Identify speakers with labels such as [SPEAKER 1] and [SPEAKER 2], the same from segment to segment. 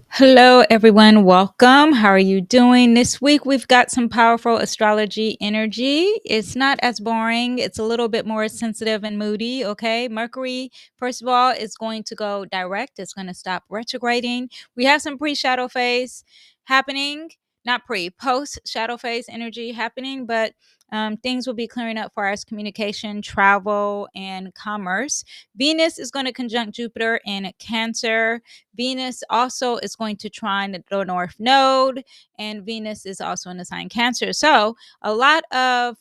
[SPEAKER 1] Hello, everyone. Welcome. How are you doing? This week, we've got some powerful astrology energy. It's not as boring, it's a little bit more sensitive and moody. Okay. Mercury, first of all, is going to go direct, it's going to stop retrograding. We have some pre shadow phase happening, not pre, post shadow phase energy happening, but things will be clearing up for us communication, travel, and commerce. Venus is going to conjunct Jupiter in Cancer. Venus also is going to trine the North Node, and Venus is also in the sign Cancer. So, a lot of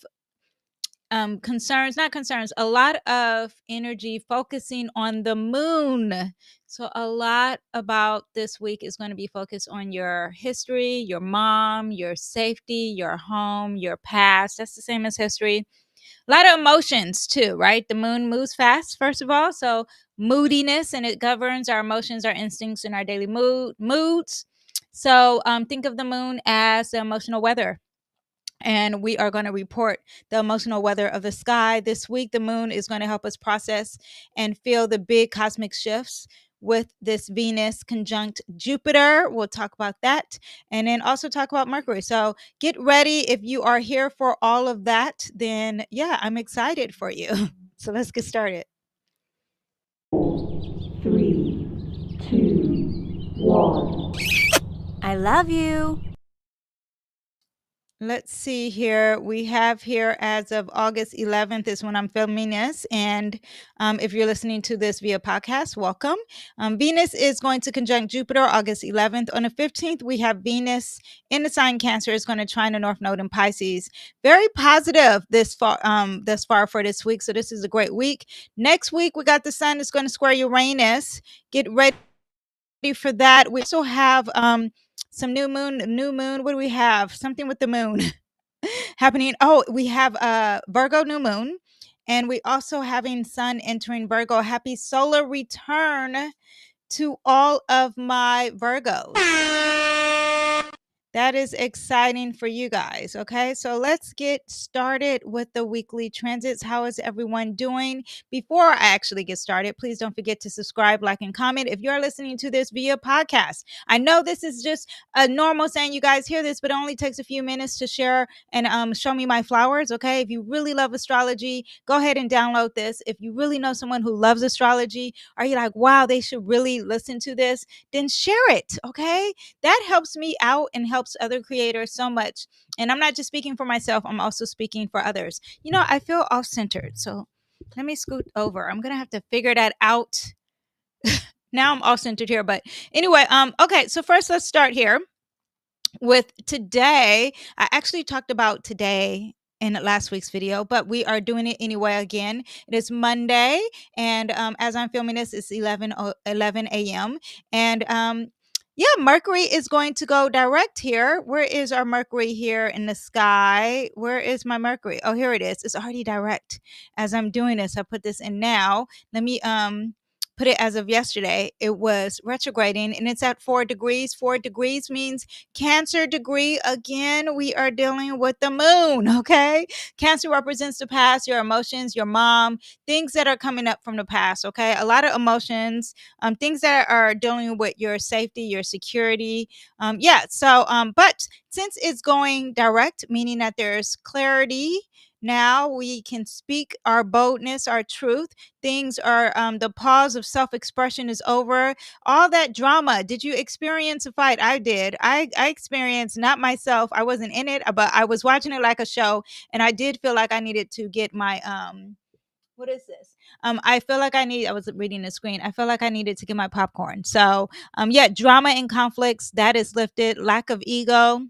[SPEAKER 1] concerns, not concerns, a lot of energy focusing on the moon. So, a lot about this week is going to be focused on your history, your mom, your safety, your home, your past. That's the same as history. A lot of emotions too, right? The moon moves fast, first of all. So moodiness, and it governs our emotions, our instincts, and our daily moods. So think of the moon as the emotional weather. And we are going to report the emotional weather of the sky this week. The moon is going to help us process and feel the big cosmic shifts with this Venus conjunct Jupiter. We'll talk about that and then also talk about Mercury. So get ready. If you are here for all of that, then yeah, I'm excited for you. So let's get started.
[SPEAKER 2] 3, 2, 1.
[SPEAKER 3] I love you.
[SPEAKER 1] Let's see here. We have here as of August 11th is when I'm filming this. And if you're listening to this via podcast, welcome. Venus is going to conjunct Jupiter August 11th. On the 15th, we have Venus in the sign Cancer. It's going to trine the North Node in Pisces. Very positive this far for this week. So this is a great week. Next week, we got the sun is going to square Uranus. Get ready for that. We also have some new moon. What do we have? Something with the moon happening. Oh, we have Virgo new moon, and we also having sun entering Virgo. Happy solar return to all of my Virgos. That is exciting for you guys. Okay, so let's get started with the weekly transits. How is everyone doing? Before I actually get started, please don't forget to subscribe, like, and comment if you're listening to this via podcast. I know this is just a normal saying you guys hear this, but it only takes a few minutes to share and show me my flowers. Okay, if you really love astrology, go ahead and download this. If you really know someone who loves astrology, are you like, wow, they should really listen to this? Then share it. Okay, that helps me out and helps other creators so much. And I'm not just speaking for myself, I'm also speaking for others. You know, I feel off centered. So let me scoot over. I'm going to have to figure that out. Now I'm off centered here. But anyway, okay. So first, let's start here with today. I actually talked about today in last week's video, but we are doing it anyway again. It is Monday, and as I'm filming this, it's 11 a.m. And yeah, Mercury is going to go direct here. Where is our Mercury here in the sky? Where is my Mercury? Oh, here it is. It's already direct. As I'm doing this, I put this in now. Let me put it as of yesterday. It was retrograding, and it's at 4 degrees. 4 degrees means Cancer degree. Again, we are dealing with the moon. Okay, Cancer represents the past, your emotions, your mom, things that are coming up from the past. Okay, a lot of emotions, things that are dealing with your safety, your security. Yeah, so but since it's going direct, meaning that there's clarity, now we can speak our boldness, our truth. Things are the pause of self-expression is over. All that drama, did you experience a fight? I did. I experienced, not myself, I wasn't in it, but I was watching it like a show, and I did feel like I needed to get my what is this? I was reading the screen. I feel like I needed to get my popcorn. So yeah, drama and conflicts, that is lifted. Lack of ego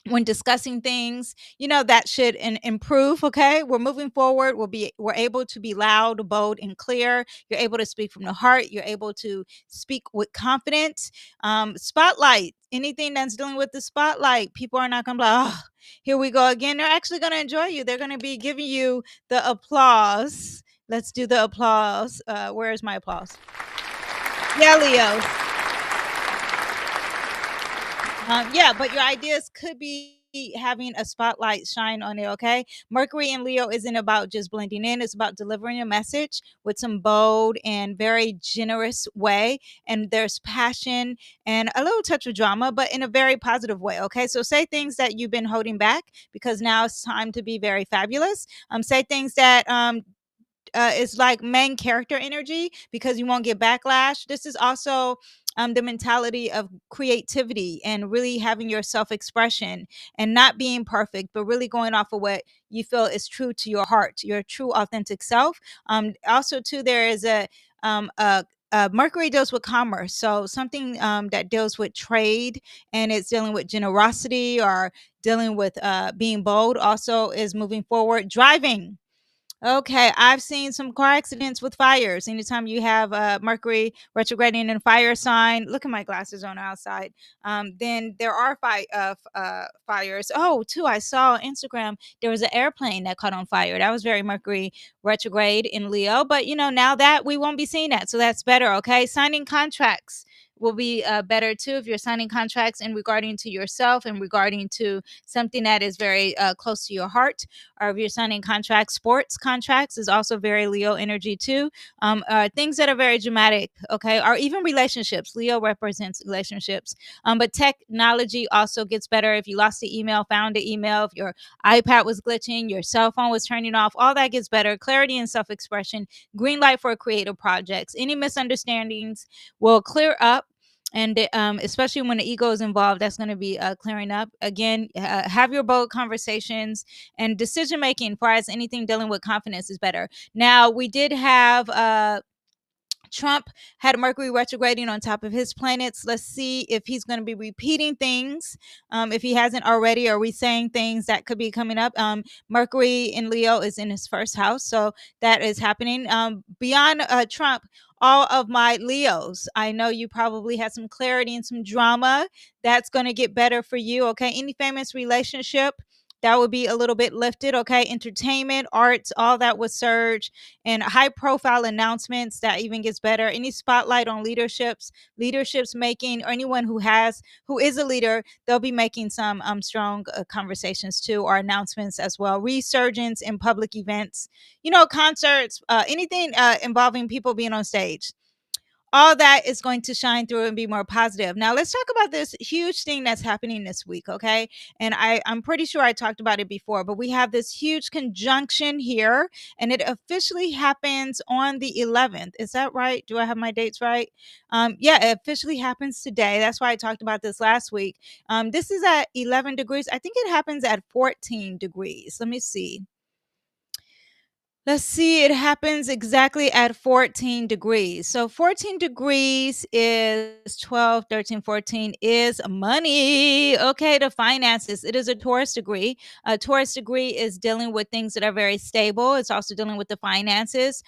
[SPEAKER 1] when discussing things, you know, that should improve. Okay, we're moving forward. We're able to be loud, bold, and clear. You're able to speak from the heart. You're able to speak with confidence. Spotlight, anything that's dealing with the spotlight, people are not gonna be like, oh, here we go again. They're actually gonna enjoy you. They're gonna be giving you the applause. Let's do the applause. Where is my applause? Yeah, Leo. Yeah, but your ideas could be having a spotlight shine on it, okay? Mercury in Leo isn't about just blending in, it's about delivering a message with some bold and very generous way. And there's passion and a little touch of drama, but in a very positive way, okay? So say things that you've been holding back because now it's time to be very fabulous. Say things that is like main character energy because you won't get backlash. This is also the mentality of creativity and really having your self expression and not being perfect, but really going off of what you feel is true to your heart, your true authentic self. Also, too, there is Mercury deals with commerce, so something that deals with trade and it's dealing with generosity or dealing with being bold. Also, is moving forward. Driving. Okay, I've seen some car accidents with fires. Anytime you have Mercury retrograding in a fire sign, look at my glasses on outside. Then there are fires. Oh, too, I saw on Instagram there was an airplane that caught on fire. That was very Mercury retrograde in Leo. But now that we won't be seeing that, so that's better. Okay, signing contracts will be better too if you're signing contracts in regarding to yourself and regarding to something that is very close to your heart, or if you're signing contracts. Sports contracts is also very Leo energy too. Things that are very dramatic, okay, or even relationships. Leo represents relationships. But technology also gets better. If you lost the email, found the email, if your iPad was glitching, your cell phone was turning off, all that gets better. Clarity and self-expression. Green light for creative projects. Any misunderstandings will clear up, and especially when the ego is involved, that's going to be clearing up. Again, have your bold conversations, and decision making as far as anything dealing with confidence is better. Now, we did have Trump had Mercury retrograding on top of his planets. Let's see if he's going to be repeating things, if he hasn't already, or we saying things that could be coming up. Mercury in Leo is in his first house, so that is happening. Beyond Trump, all of my Leos, I know you probably had some clarity and some drama. That's going to get better for you, okay? Any famous relationship, that would be a little bit lifted, okay? Entertainment, arts, all that would surge, and high profile announcements, that even gets better. Any spotlight on leaderships making, or anyone who is a leader, they'll be making some strong conversations too, or announcements as well. Resurgence in public events, concerts, anything involving people being on stage, all that is going to shine through and be more positive. Now, let's talk about this huge thing that's happening this week, okay? And I'm pretty sure I talked about it before, but we have this huge conjunction here, and it officially happens on the 11th. Is that right? Do I have my dates right? Yeah, it officially happens today. That's why I talked about this last week. This is at 11 degrees. I think it happens at 14 degrees. Let me see. Let's see, it happens exactly at 14 degrees. So 14 degrees is 12, 13, 14 is money. Okay, the finances. It is a Taurus degree. A Taurus degree is dealing with things that are very stable. It's also dealing with the finances.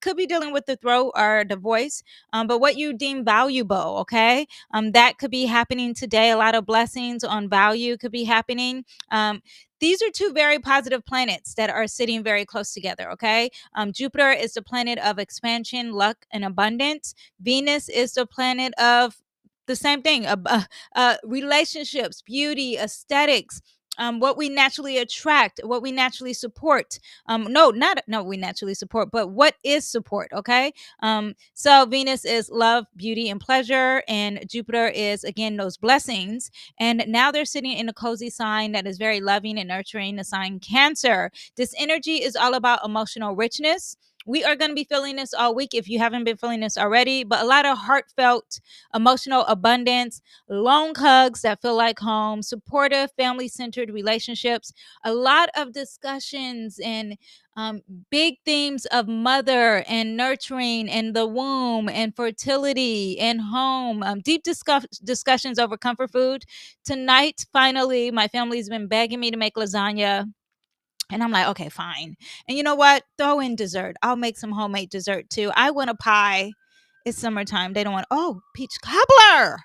[SPEAKER 1] Could be dealing with the throat or the voice, but what you deem valuable, okay? That could be happening today. A lot of blessings on value could be happening. These are two very positive planets that are sitting very close together, okay? Jupiter is the planet of expansion, luck, and abundance. Venus is the planet of the same thing, relationships, beauty, aesthetics. What we naturally attract, what we naturally support. Not we naturally support, but what is support, okay? So Venus is love, beauty, and pleasure, and Jupiter is, again, those blessings. And now they're sitting in a cozy sign that is very loving and nurturing, the sign Cancer. This energy is all about emotional richness. We are going to be feeling this all week if you haven't been feeling this already, but a lot of heartfelt, emotional abundance, long hugs that feel like home, supportive, family centered relationships, a lot of discussions and big themes of mother and nurturing and the womb and fertility and home, deep discussions over comfort food. Tonight, finally, my family's been begging me to make lasagna. And I'm like, okay, fine. And you know what? Throw in dessert. I'll make some homemade dessert too. I want a pie. It's summertime. They don't want, oh, peach cobbler.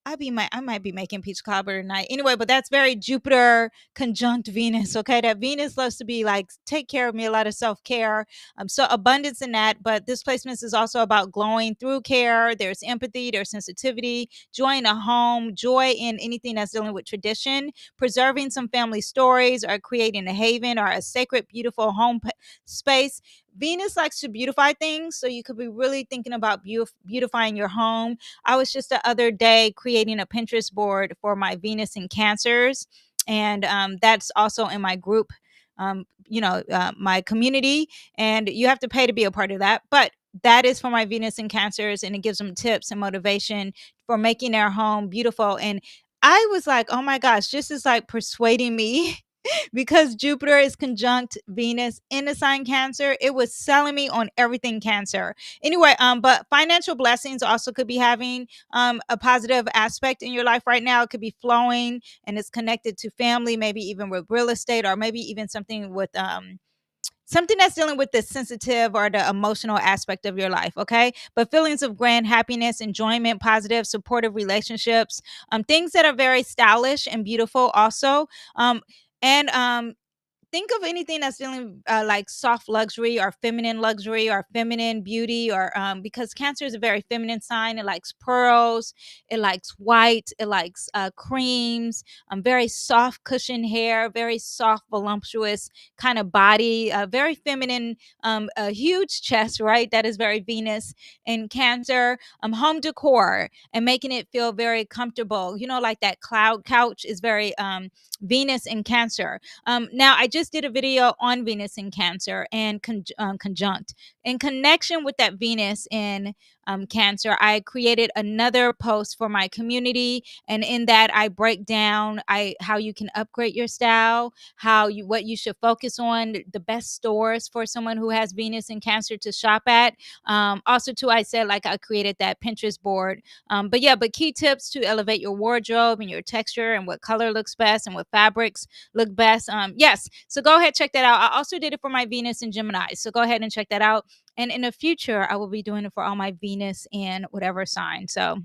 [SPEAKER 1] I might be making peach cobbler tonight. Anyway, but that's very Jupiter conjunct Venus. Okay, that Venus loves to be like take care of me, a lot of self care. So abundance in that. But this placement is also about glowing through care. There's empathy, there's sensitivity, joy in a home, joy in anything that's dealing with tradition, preserving some family stories, or creating a haven or a sacred, beautiful home space. Venus likes to beautify things, so you could be really thinking about beautifying your home. I was just the other day creating a Pinterest board for my Venus in Cancers, and that's also in my group, my community, and you have to pay to be a part of that. But that is for my Venus in Cancers, and it gives them tips and motivation for making their home beautiful. And I was like, oh my gosh, this is like persuading me because Jupiter is conjunct Venus in the sign Cancer. It was selling me on everything Cancer. Anyway, but financial blessings also could be having a positive aspect in your life right now. It could be flowing and it's connected to family, maybe even with real estate, or maybe even something with something that's dealing with the sensitive or the emotional aspect of your life. Okay, but feelings of grand happiness, enjoyment, positive supportive relationships, things that are very stylish and beautiful also. And think of anything that's dealing like soft luxury or feminine beauty, or because Cancer is a very feminine sign. It likes pearls, it likes white, it likes creams, very soft cushion hair, very soft voluptuous kind of body, very feminine, a huge chest, right? That is very Venus in Cancer. Home decor and making it feel very comfortable, like that cloud couch is very Venus in Cancer. Now, I just did a video on Venus in Cancer and conjunct. In connection with that Venus in Cancer, I created another post for my community, and in that I break down how you can upgrade your style, what you should focus on, the best stores for someone who has Venus in Cancer to shop at. Also, too, I said like I created that Pinterest board. But key tips to elevate your wardrobe and your texture and what color looks best and what fabrics look best. Yes. So go ahead, check that out. I also did it for my Venus and Gemini. So go ahead and check that out. And in the future, I will be doing it for all my Venus and whatever sign. So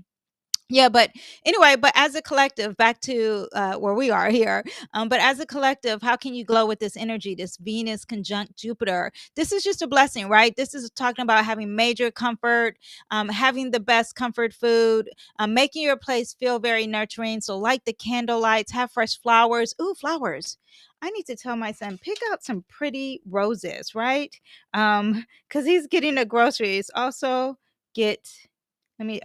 [SPEAKER 1] yeah, but anyway, but as a collective, back to where we are here. But as a collective, how can you glow with this energy, this Venus conjunct Jupiter? This is just a blessing, right? This is talking about having major comfort, having the best comfort food, making your place feel very nurturing. So, like the candle lights, have fresh flowers. Ooh, flowers. I need to tell my son, pick out some pretty roses, right? Because he's getting the groceries. Also, get, let me,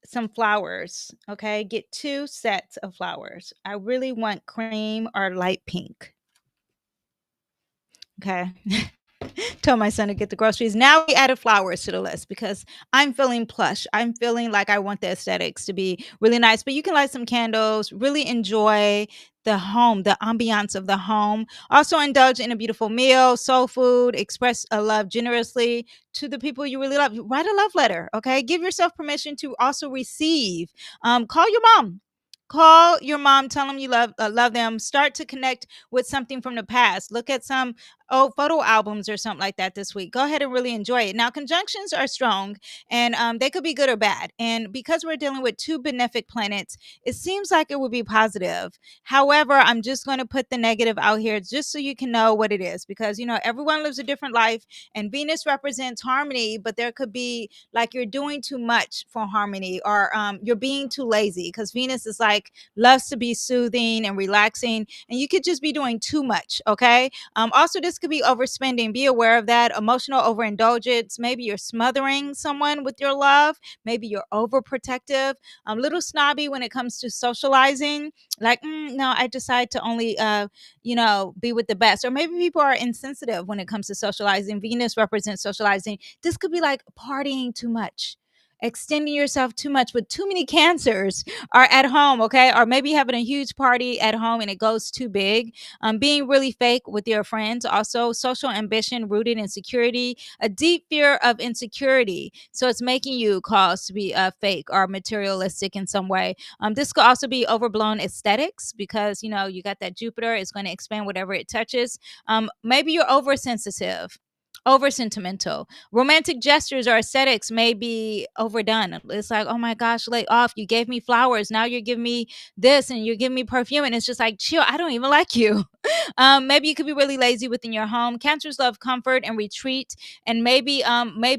[SPEAKER 1] some flowers. Okay, get 2 sets of flowers. I really want cream or light pink. Okay. Tell my son to get the groceries. Now we added flowers to the list because I'm feeling plush. I'm feeling like I want the aesthetics to be really nice. But you can light some candles, really enjoy the home, the ambiance of the home. Also indulge in a beautiful meal, soul food, express a love generously to the people you really love. Write a love letter, okay? Give yourself permission to also receive. Call your mom. Call your mom, tell them you love them. Start to connect with something from the past. Look at some photo albums or something like that this week. Go ahead and really enjoy it. Now, conjunctions are strong, and they could be good or bad. And because we're dealing with 2 benefic planets, it seems like it would be positive. However, I'm just going to put the negative out here just so you can know what it is, because everyone lives a different life, and Venus represents harmony, but there could be like you're doing too much for harmony, or you're being too lazy, because Venus is like loves to be soothing and relaxing, and you could just be doing too much. Okay. Also, this could be overspending. Be aware of that. Emotional overindulgence. Maybe you're smothering someone with your love. Maybe you're overprotective. A little snobby when it comes to socializing. Like, no, I decide to only, be with the best. Or maybe people are insensitive when it comes to socializing. Venus represents socializing. This could be like partying too much, extending yourself too much with too many cancers, or at home, okay? Or maybe having a huge party at home and it goes too big. Being really fake with your friends. Also, social ambition rooted in security, a deep fear of insecurity. So it's making you cause to be fake or materialistic in some way. This could also be overblown aesthetics because, you got that Jupiter is going to expand whatever it touches. Maybe you're oversensitive. over sentimental. Romantic gestures or aesthetics may be overdone. It's like, oh my gosh, lay off. You gave me flowers. Now you're giving me this and you're giving me perfume. And it's just like, chill, I don't even like you. Maybe you could be really lazy within your home. Cancers love comfort and retreat. And maybe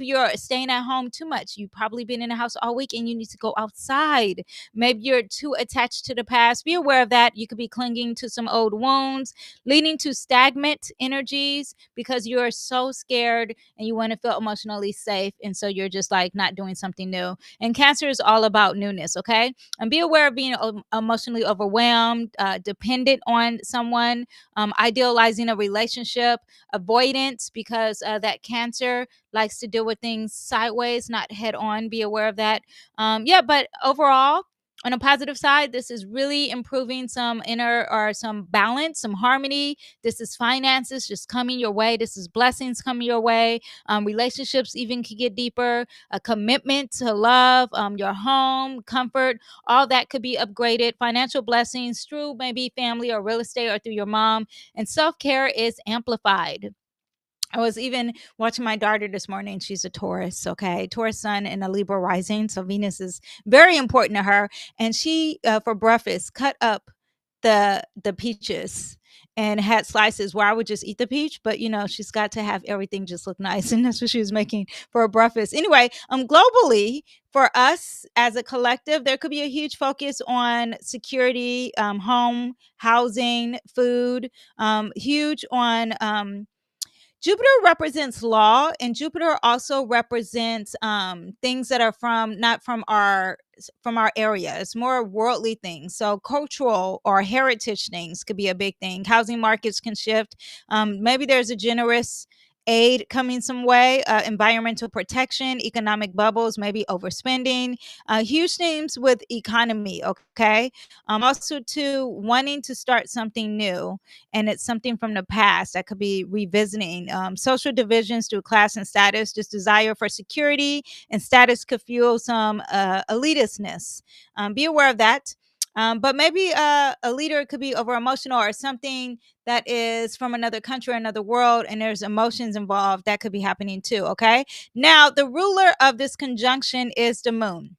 [SPEAKER 1] you're staying at home too much. You've probably been in the house all week and you need to go outside. Maybe you're too attached to the past. Be aware of that. You could be clinging to some old wounds, leading to stagnant energies because you're so scared and you want to feel emotionally safe. And so you're just like not doing something new. And Cancer is all about newness, okay? And be aware of being emotionally overwhelmed, dependent on someone, idealizing a relationship, avoidance because that Cancer likes to deal with things sideways, not head on. Be aware of that. Yeah, but overall, on a positive side, this is really improving some inner or some balance, some harmony. This is finances just coming your way. This is blessings coming your way. Relationships even can get deeper. A commitment to love, your home, comfort, all that could be upgraded. Financial blessings through maybe family or real estate or through your mom. And self care is amplified. I was even watching my daughter this morning. She's a Taurus, okay? Taurus sun and a Libra rising. So Venus is very important to her. And she, for breakfast, cut up the peaches and had slices where I would just eat the peach. But, she's got to have everything just look nice. And that's what she was making for her breakfast. Anyway, globally, for us as a collective, there could be a huge focus on security, home, housing, food, huge on Jupiter represents law, and Jupiter also represents things that are not from our area. It's more worldly things. So cultural or heritage things could be a big thing. Housing markets can shift. Maybe there's a generous aid coming some way, environmental protection, economic bubbles, maybe overspending, huge themes with economy. Okay. Also to wanting to start something new, and it's something from the past that could be revisiting. Social divisions through class and status, this desire for security and status could fuel some elitistness. Be aware of that. But maybe a leader could be over emotional or something that is from another country, another world, and there's emotions involved that could be happening too. Okay. Now, the ruler of this conjunction is the moon.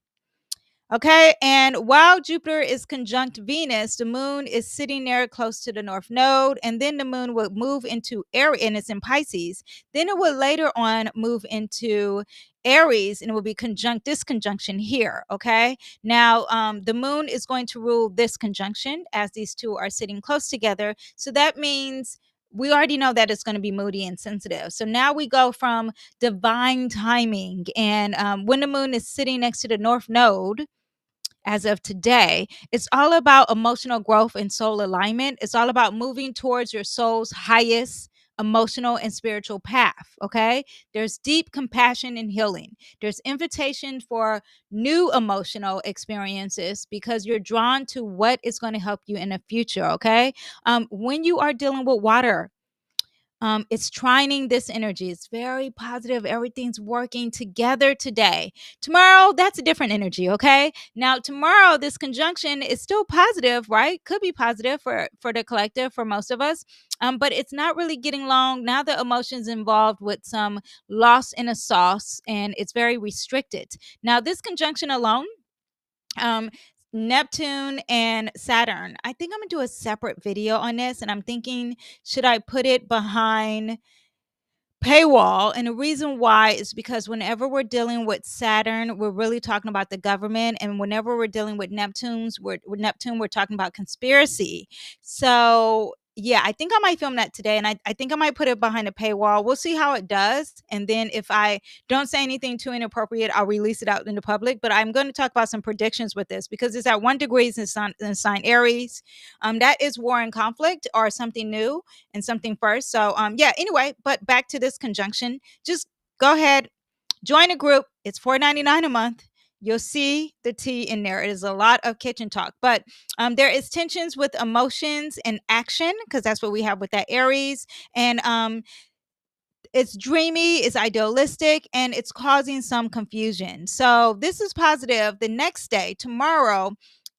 [SPEAKER 1] Okay. And while Jupiter is conjunct Venus, the moon is sitting there close to the north node. And then the moon would move into Aries, and it's in Pisces. Then it would later on move into Aries, and it will be this conjunction here. Okay. Now, the moon is going to rule this conjunction as these two are sitting close together. So that means we already know that it's going to be moody and sensitive. So now we go from divine timing. And when the moon is sitting next to the north node, as of today, it's all about emotional growth and soul alignment. It's all about moving towards your soul's highest emotional and spiritual path. Okay. There's deep compassion and healing. There's invitation for new emotional experiences because you're drawn to what is going to help you in the future. Okay. When you are dealing with water, it's trining this energy. It's very positive. Everything's working together today. Tomorrow, that's a different energy. Okay. Now, tomorrow, this conjunction is still positive, right? Could be positive for the collective, for most of us. But it's not really getting long. Now the emotions involved with some loss in a sauce, and it's very restricted. Now, this conjunction alone, um Neptune and Saturn. I think I'm gonna do a separate video on this, and I'm thinking, should I put it behind paywall? And the reason why is because whenever we're dealing with Saturn, we're really talking about the government, and whenever we're dealing with Neptune, we're talking about conspiracy. So yeah, I think I might film that today, and I think I might put it behind a paywall. We'll see how it does, and then if I don't say anything too inappropriate, I'll release it out in the public. But I'm going to talk about some predictions with this because it's at 1 degree in sign Aries. That is war and conflict or something new and something first. So yeah, anyway, but back to this conjunction. Just go ahead, join a group. It's $4.99 a month. You'll see the tea in there. It is a lot of kitchen talk, but there is tensions with emotions and action because that's what we have with that Aries. And it's dreamy, it's idealistic, and it's causing some confusion. So this is positive. The next day, tomorrow,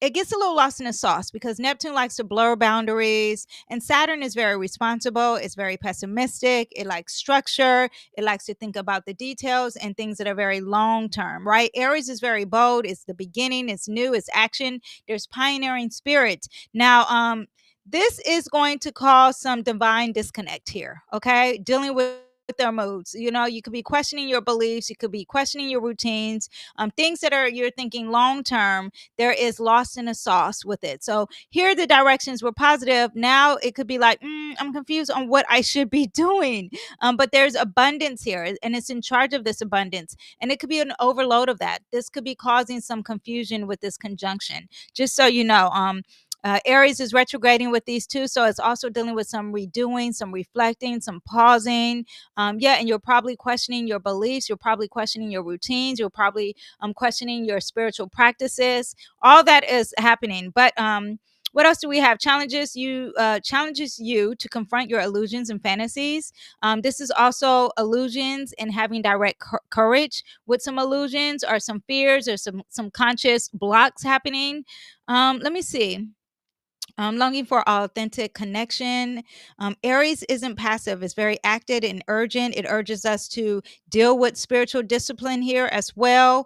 [SPEAKER 1] it gets a little lost in the sauce because Neptune likes to blur boundaries, and Saturn is very responsible. It's very pessimistic. It likes structure. It likes to think about the details and things that are very long term, right? Aries is very bold. It's the beginning. It's new. It's action. There's pioneering spirit. Now, this is going to cause some divine disconnect here, okay? Dealing with their moods. You know, you could be questioning your beliefs, you could be questioning your routines, things that are you're thinking long term. There is lost in a sauce with it. So here the directions were positive. Now it could be like, I'm confused on what I should be doing. But there's abundance here, and it's in charge of this abundance, and it could be an overload of that. This could be causing some confusion with this conjunction. Just so you know, Aries is retrograding with these two, so it's also dealing with some redoing, some reflecting, some pausing. Yeah, and you're probably questioning your beliefs. You're probably questioning your routines. You're probably questioning your spiritual practices. All that is happening. But what else do we have? Challenges you to confront your illusions and fantasies. This is also illusions and having direct courage with some illusions or some fears or some conscious blocks happening. Let me see. Longing for authentic connection. Aries isn't passive, it's very active and urgent. It urges us to deal with spiritual discipline here as well.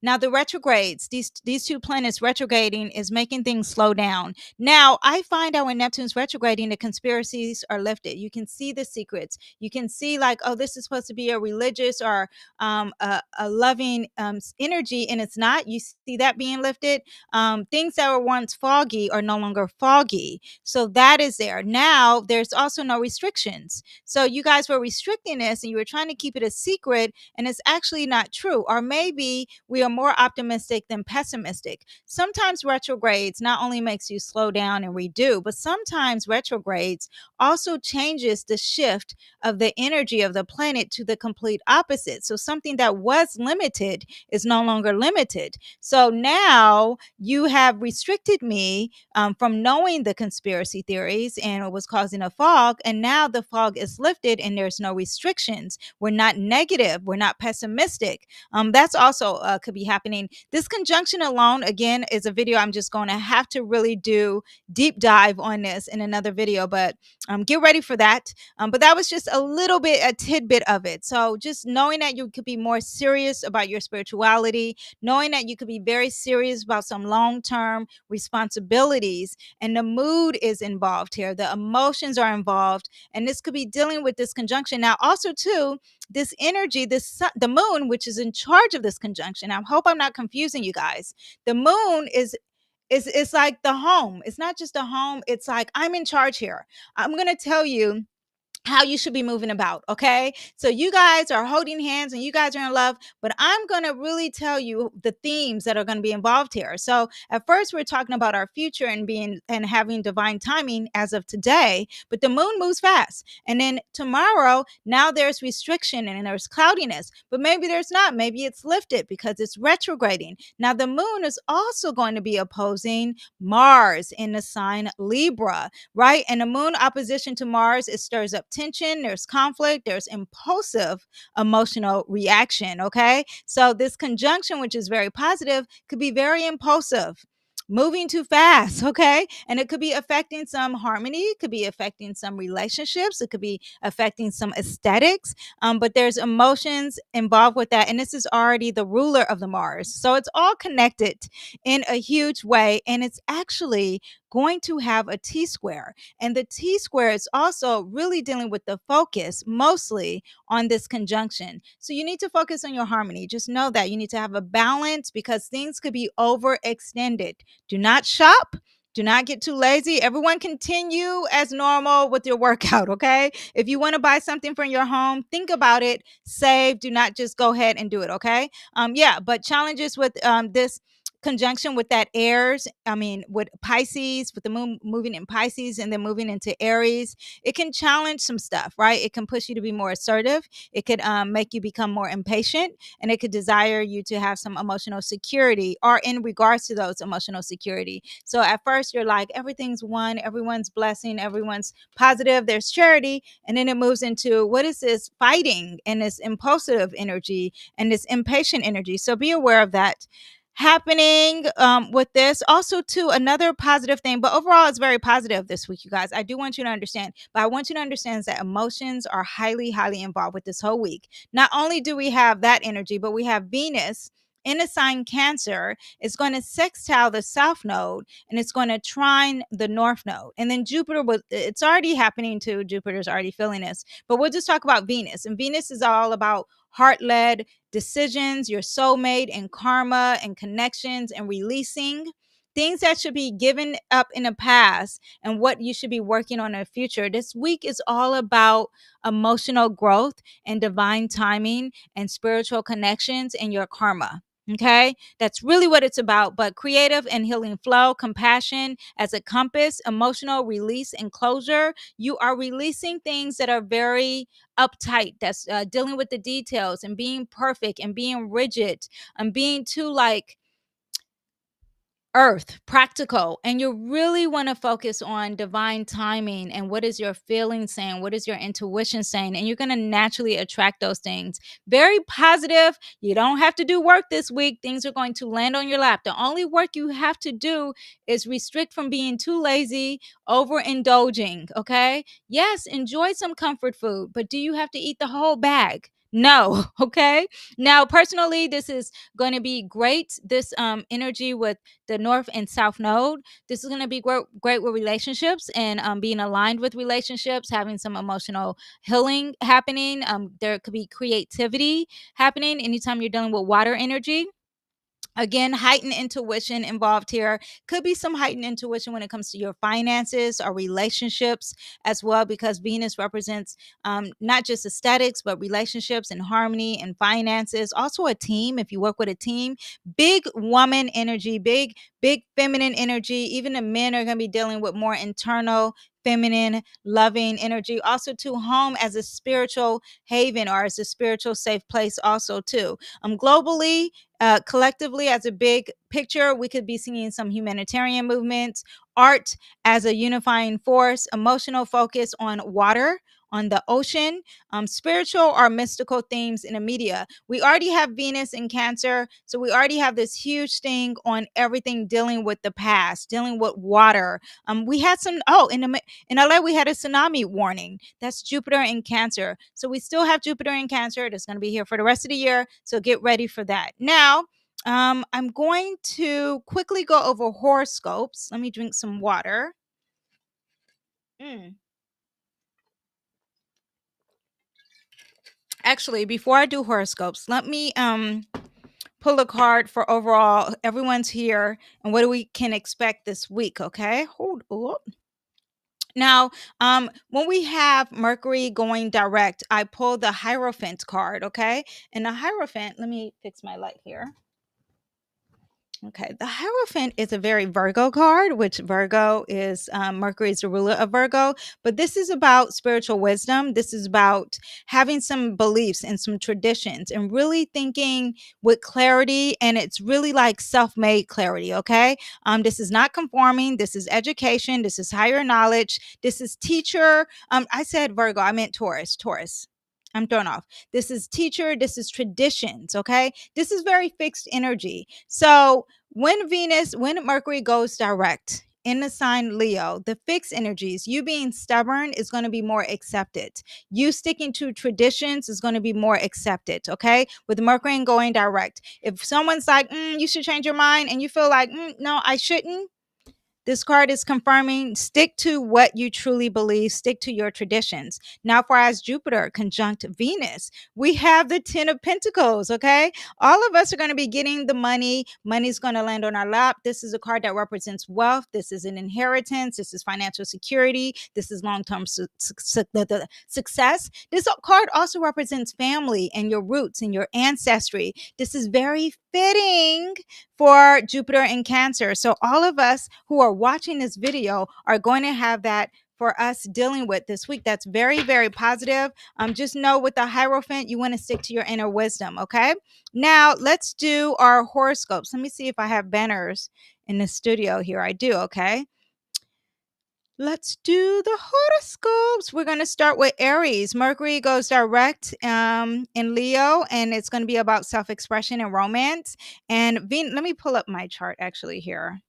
[SPEAKER 1] Now, the retrogrades, these two planets retrograding is making things slow down. Now, I find out when Neptune's retrograding, the conspiracies are lifted. You can see the secrets. You can see, like, oh, this is supposed to be a religious or a loving energy, and it's not. You see that being lifted. Things that were once foggy are no longer foggy. So that is there. Now there's also no restrictions. So you guys were restricting this and you were trying to keep it a secret, and it's actually not true. Or maybe we are more optimistic than pessimistic. Sometimes retrogrades not only makes you slow down and redo, but sometimes retrogrades also changes the shift of the energy of the planet to the complete opposite. So something that was limited is no longer limited. So now you have restricted me from knowing the conspiracy theories, and it was causing a fog. And now the fog is lifted and there's no restrictions. We're not negative. We're not pessimistic. That's also could be happening. This conjunction alone, again, is a video I'm just going to have to really do deep dive on this in another video, but get ready for that. But that was just a tidbit of it. So just knowing that you could be more serious about your spirituality, knowing that you could be very serious about some long-term responsibilities, and the mood is involved here, the emotions are involved, and this could be dealing with this conjunction. Now also too, this energy, the moon, which is in charge of this conjunction, I hope I'm not confusing you guys. The moon is it's like the home. It's not just a home, it's like, I'm in charge here. I'm going to tell you how you should be moving about. Okay. So you guys are holding hands and you guys are in love, but I'm going to really tell you the themes that are going to be involved here. So at first we're talking about our future and having divine timing as of today, but the moon moves fast. And then tomorrow, now there's restriction and there's cloudiness, but maybe there's not. Maybe it's lifted because it's retrograding. Now the moon is also going to be opposing Mars in the sign Libra, right? And the moon opposition to Mars, it stirs up tension, there's conflict, there's impulsive emotional reaction. Okay. So this conjunction, which is very positive, could be very impulsive. Moving too fast, okay? And it could be affecting some harmony, it could be affecting some relationships, it could be affecting some aesthetics, but there's emotions involved with that. And this is already the ruler of the Mars. So it's all connected in a huge way. And it's actually going to have a T square. And the T square is also really dealing with the focus mostly on this conjunction. So you need to focus on your harmony. Just know that you need to have a balance because things could be overextended. Do not shop. Do not get too lazy. Everyone continue as normal with your workout, okay? If you want to buy something for your home, think about it, save. Do not just go ahead and do it, okay? Yeah, but challenges with this conjunction with that with Pisces, with the moon moving in Pisces and then moving into Aries, it can challenge some stuff, right? It can push you to be more assertive. It could make you become more impatient, and it could desire you to have some emotional security or in regards to those emotional security. So at first you're like, everything's one, everyone's blessing, everyone's positive, there's charity. And then it moves into, what is this fighting and this impulsive energy and this impatient energy? So be aware of that. happening with this. Also, too, another positive thing, but overall, it's very positive this week, you guys. I do want you to understand, but I want you to understand is that emotions are highly, highly involved with this whole week. Not only do we have that energy, but we have Venus in a sign Cancer. It's going to sextile the south node and it's going to trine the north node. And then Jupiter it's already happening too. Jupiter's already feeling this, but we'll just talk about Venus. And Venus is all about heart-led decisions, your soulmate, and karma, and connections, and releasing things that should be given up in the past and what you should be working on in the future. This week is all about emotional growth and divine timing and spiritual connections and your karma. Okay, that's really what it's about. But creative and healing flow, compassion as a compass, emotional release and closure. You are releasing things that are very uptight, that's dealing with the details and being perfect and being rigid and being too like earth practical, and you really want to focus on divine timing and what is your feeling saying, what is your intuition saying, and you're going to naturally attract those things. Very positive. You don't have to do work this week. Things are going to land on your lap. The only work you have to do is restrict from being too lazy, overindulging. Okay, yes, enjoy some comfort food, but do you have to eat the whole bag? No. Okay, now personally, this is going to be great, this energy with the north and south node. This is going to be great with relationships and being aligned with relationships, having some emotional healing happening. There could be creativity happening anytime you're dealing with water energy. Again, heightened intuition involved here. Could be some heightened intuition when it comes to your finances or relationships as well, because Venus represents not just aesthetics, but relationships and harmony and finances. Also, a team. If you work with a team, big woman energy, big feminine energy. Even the men are going to be dealing with more internal, feminine, loving energy. Also, to home as a spiritual haven or as a spiritual safe place. Also, too. Globally, collectively, as a big picture, we could be seeing some humanitarian movements, art as a unifying force, emotional focus on water, on the ocean, spiritual or mystical themes in the media. We already have Venus in Cancer, so we already have this huge thing on everything dealing with the past, dealing with water. We had some. In LA, we had a tsunami warning. That's Jupiter in Cancer. So we still have Jupiter in Cancer. That's going to be here for the rest of the year. So get ready for that. Now, I'm going to quickly go over horoscopes. Let me drink some water. Actually, before I do horoscopes, let me pull a card for overall. Everyone's here, and what we can expect this week. Okay, hold up. Now, when we have Mercury going direct, I pull the Hierophant card, okay? And the Hierophant, let me fix my light here. Okay, the Hierophant is a very Virgo card, which Virgo is Mercury is the ruler of Virgo. But this is about spiritual wisdom. This is about having some beliefs and some traditions and really thinking with clarity. And it's really like self-made clarity. Okay, this is not conforming. This is education. This is higher knowledge. This is teacher. I said Virgo. I meant Taurus. Taurus. I'm thrown off. This is teacher. This is traditions. Okay, this is very fixed energy. So when Mercury goes direct in the sign Leo, the fixed energies, you being stubborn is going to be more accepted. You sticking to traditions is going to be more accepted. Okay, with Mercury going direct, if someone's like, you should change your mind, and you feel like, no, I shouldn't. This card is confirming stick to what you truly believe, stick to your traditions. Now, for as Jupiter conjunct Venus, we have the 10 of Pentacles, okay? All of us are going to be getting the money. Money's going to land on our lap. This is a card that represents wealth. This is an inheritance. This is financial security. This is long-term success. This card also represents family and your roots and your ancestry. This is very fitting for Jupiter in Cancer. So all of us who are watching this video are going to have that for us dealing with this week. That's very, very positive. Just know with the Hierophant, you want to stick to your inner wisdom, okay? Now, let's do our horoscopes. Let me see if I have banners in the studio here. I do, okay? Let's do the horoscopes. We're going to start with Aries. Mercury goes direct in Leo, and it's going to be about self-expression and romance. And let me pull up my chart actually here.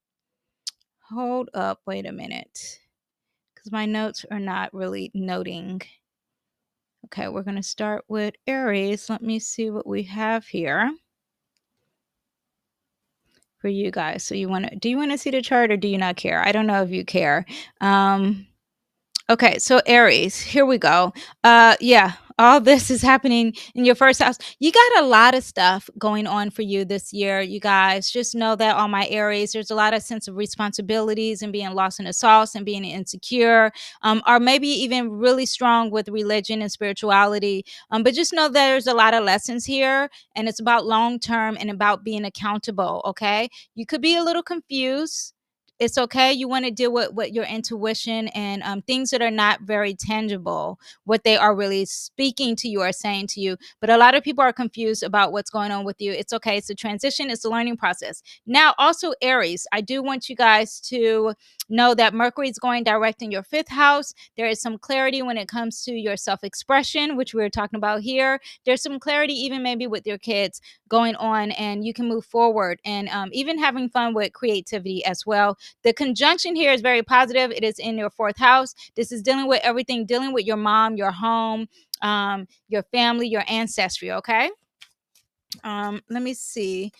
[SPEAKER 1] Hold up, wait a minute, because my notes are not really noting. Okay, we're going to start with Aries. Let me see what we have here for you guys. So do you want to see the chart or do you not care? I don't know if you care. Okay, so Aries, here we go. Yeah, all this is happening in your first house. You got a lot of stuff going on for you this year, you guys. Just know that on my Aries, there's a lot of sense of responsibilities and being lost in the sauce and being insecure, or maybe even really strong with religion and spirituality. But just know that there's a lot of lessons here, and it's about long term and about being accountable. Okay, you could be a little confused. It's okay. You want to deal with what your intuition and things that are not very tangible, what they are really speaking to you or saying to you. But a lot of people are confused about what's going on with you. It's okay. It's a transition. It's a learning process. Now, also Aries, I do want you guys to know that Mercury is going direct in your fifth house. There is some clarity when it comes to your self-expression, which we were talking about here. There's some clarity even maybe with your kids going on, and you can move forward and even having fun with creativity as well. The conjunction here is very positive. It is in your fourth house. This is dealing with everything, dealing with your mom, your home, your family, your ancestry. Okay. Let me see.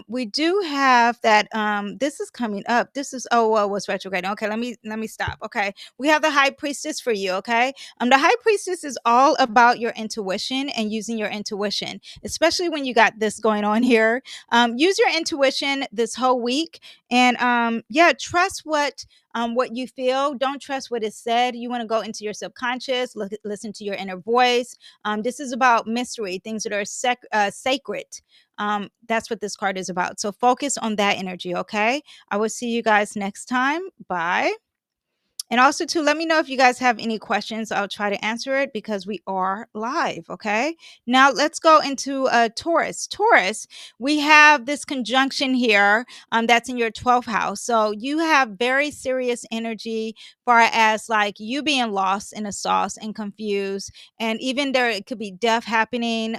[SPEAKER 1] We do have that. This is coming up. This is what's retrograde. Okay, let me stop. Okay, we have the high priestess for you. Okay, the high priestess is all about your intuition and using your intuition, especially when you got this going on here. Use your intuition this whole week, and yeah, trust what you feel. Don't trust what is said. You want to go into your subconscious, listen to your inner voice. This is about mystery, things that are sacred. That's what this card is about. So focus on that energy, okay? I will see you guys next time. Bye. And also, to let me know if you guys have any questions. I'll try to answer it because we are live. Okay. Now let's go into Taurus. Taurus, we have this conjunction here that's in your 12th house. So you have very serious energy, far as like you being lost in a sauce and confused. And even there, it could be death happening,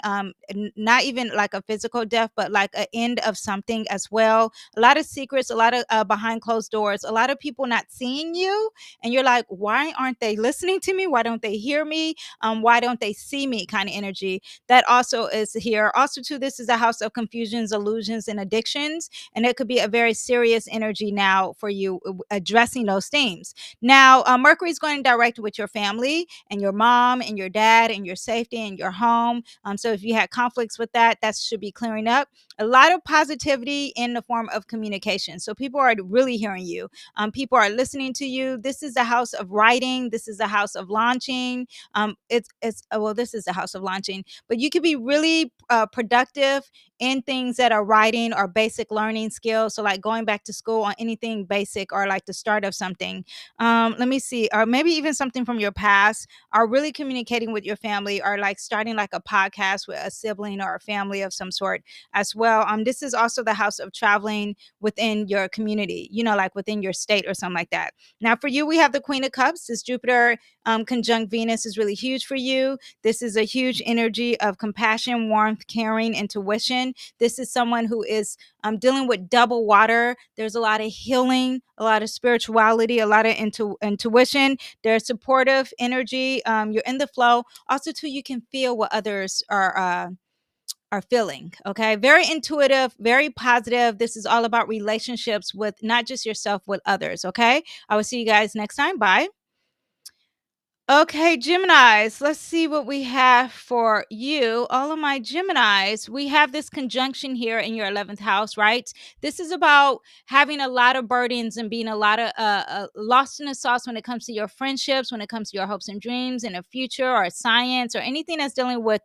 [SPEAKER 1] not even like a physical death, but like an end of something as well. A lot of secrets, a lot of behind closed doors, a lot of people not seeing you, and you're like, why aren't they listening to me? Why don't they hear me? Why don't they see me? Kind of energy that also is here. Also, too, this is a house of confusions, illusions, and addictions, and it could be a very serious energy now for you addressing those themes. Now, Mercury is going direct with your family and your mom and your dad and your safety and your home. So if you had conflicts with that, that should be clearing up. A lot of positivity in the form of communication. So people are really hearing you. People are listening to you. This is a house of writing. This is a house of launching. Well, this is a house of launching, but you could be really productive in things that are writing or basic learning skills. So like going back to school on anything basic or like the start of something. Let me see, or maybe even something from your past, or really communicating with your family, or like starting like a podcast with a sibling or a family of some sort as well. This is also the house of traveling within your community, like within your state or something like that. Now, for you, we have the Queen of Cups. This Jupiter conjunct Venus is really huge for you. This is a huge energy of compassion, warmth, caring, intuition. This is someone who is dealing with double water. There's a lot of healing, a lot of spirituality, a lot of intuition. There's supportive energy. You're in the flow. Also, too, you can feel what others are feeling. Okay. Very intuitive, very positive. This is all about relationships with not just yourself, with others. Okay. I will see you guys next time. Bye. Okay, Geminis, let's see what we have for you. All of my Geminis, we have this conjunction here in your 11th house, right? This is about having a lot of burdens and being a lot of lost in the sauce when it comes to your friendships, when it comes to your hopes and dreams in the future, or science, or anything that's dealing with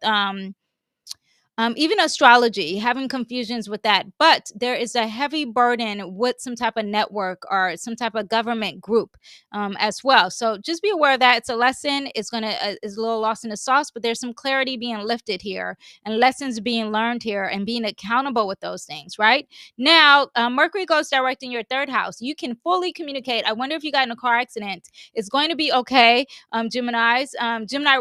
[SPEAKER 1] even astrology, having confusions with that. But there is a heavy burden with some type of network or some type of government group as well. So just be aware of that. It's a lesson. It's is a little lost in the sauce, but there's some clarity being lifted here and lessons being learned here and being accountable with those things. Right now, Mercury goes direct in your third house. You can fully communicate. I wonder if you got in a car accident. It's going to be okay. Gemini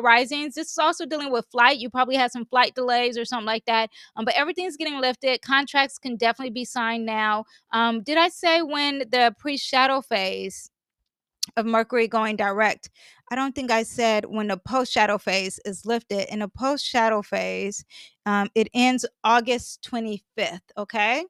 [SPEAKER 1] risings. This is also dealing with flight. You probably had some flight delays or something like that. But everything's getting lifted. Contracts can definitely be signed now. Did I say when the pre-shadow phase of Mercury going direct? I don't think I said when the post-shadow phase is lifted. In the post-shadow phase, it ends August 25th. Okay.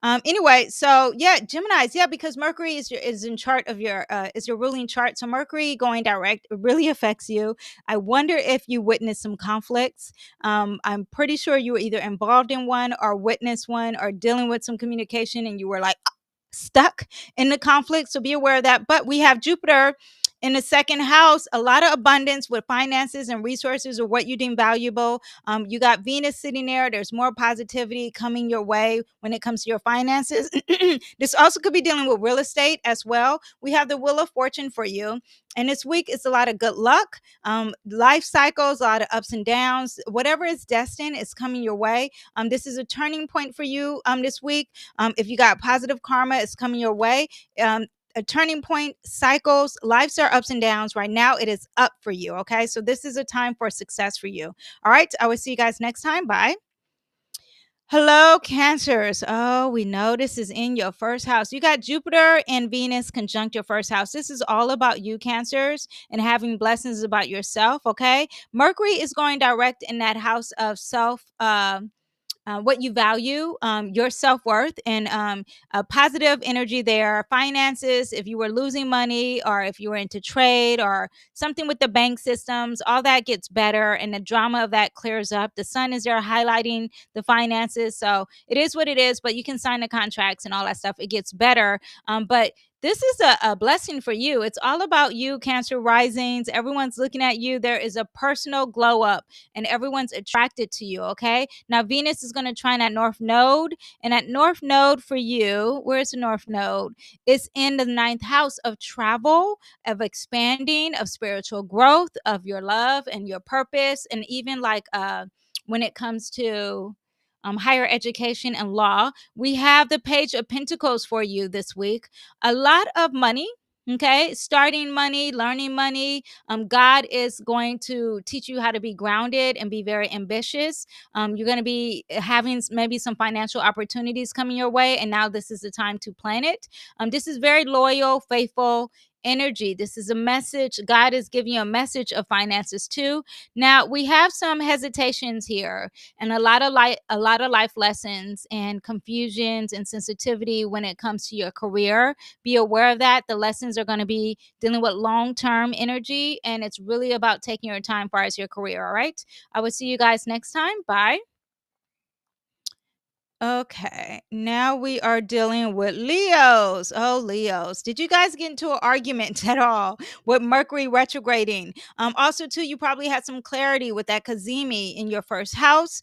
[SPEAKER 1] Anyway, so yeah, Gemini's, yeah, because Mercury is in chart of your is your ruling chart. So Mercury going direct really affects you. I wonder if you witnessed some conflicts. I'm pretty sure you were either involved in one or witnessed one or dealing with some communication and you were like stuck in the conflict. So be aware of that. But we have Jupiter in the second house, a lot of abundance with finances and resources or what you deem valuable. You got Venus sitting there. There's more positivity coming your way when it comes to your finances. This also could be dealing with real estate as well. We have the Wheel of Fortune for you. And this week, it's a lot of good luck, life cycles, a lot of ups and downs. Whatever is destined is coming your way. This is a turning point for you this week. If you got positive karma, it's coming your way. A turning point, cycles, lives are ups and downs. Right now, it is up for you. Okay. So this is a time for success for you. All right. I will see you guys next time. Bye. Hello, Cancers. Oh, we know this is in your first house. You got Jupiter and Venus conjunct your first house. This is all about you, Cancers, and having blessings about yourself. Okay. Mercury is going direct in that house of self. What you value, your self worth, and a positive energy there. Finances, if you were losing money or if you were into trade or something with the bank systems, all that gets better and the drama of that clears up. The sun is there highlighting the finances. So it is what it is, but you can sign the contracts and all that stuff. It gets better. But this is a blessing for you. It's all about you, Cancer risings. Everyone's looking at you. There is a personal glow up and everyone's attracted to you. Okay. Now, Venus is going to trine at North Node. And at North Node for you, where's the North Node? It's in the ninth house of travel, of expanding, of spiritual growth, of your love and your purpose. And even like when it comes to higher education and law, we have the Page of Pentacles for you this week. A lot of money. Okay, starting money, learning money. God is going to teach you how to be grounded and be very ambitious. You're going to be having maybe some financial opportunities coming your way, and now this is the time to plan it. This is very loyal, faithful energy. This is a message. God is giving you a message of finances too. Now we have some hesitations here and a lot of life lessons and confusions and sensitivity when it comes to your career. Be aware of that. The lessons are going to be dealing with long-term energy, and it's really about taking your time as far as your career. All right. I will see you guys next time. Bye. Okay, now we are dealing with Leos. Oh, Leos. Did you guys get into an argument at all with Mercury retrograding? Also, too, you probably had some clarity with that Kazemi in your first house.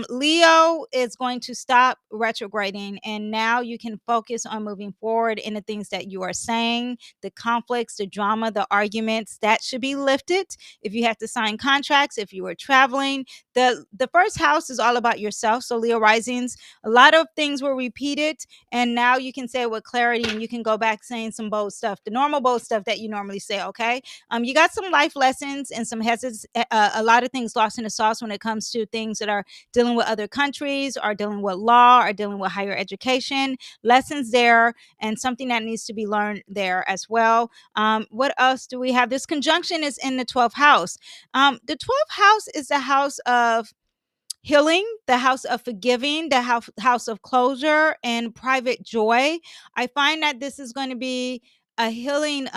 [SPEAKER 1] Leo is going to stop retrograding, and now you can focus on moving forward in the things that you are saying, the conflicts, the drama, the arguments that should be lifted. If you have to sign contracts, if you were traveling, the first house is all about yourself. So, Leo risings, a lot of things were repeated, and now you can say it with clarity and you can go back saying some bold stuff, the normal bold stuff that you normally say. Okay. You got some life lessons and some a lot of things lost in the sauce when it comes to things that are dealing with other countries or dealing with law or dealing with higher education. Lessons there and something that needs to be learned there as well. What else do we have? This conjunction is in the 12th house. The 12th house is the house of healing, the house of forgiving, the house of closure and private joy. I find that this is going to be a healing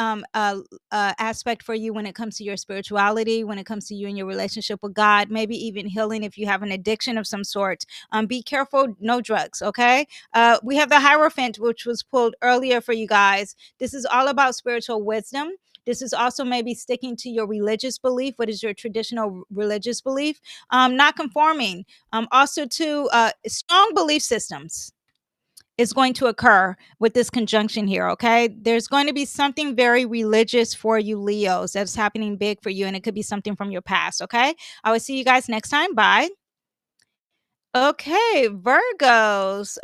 [SPEAKER 1] aspect for you when it comes to your spirituality, when it comes to you and your relationship with God, maybe even healing if you have an addiction of some sort. Be careful, no drugs, okay? We have the Hierophant, which was pulled earlier for you guys. This is all about spiritual wisdom. This is also maybe sticking to your religious belief. What is your traditional religious belief? Not conforming. Also, to strong belief systems is going to occur with this conjunction here, okay? There's going to be something very religious for you, Leos, that's happening big for you, and it could be something from your past, okay? I will see you guys next time. Bye. Okay, Virgos.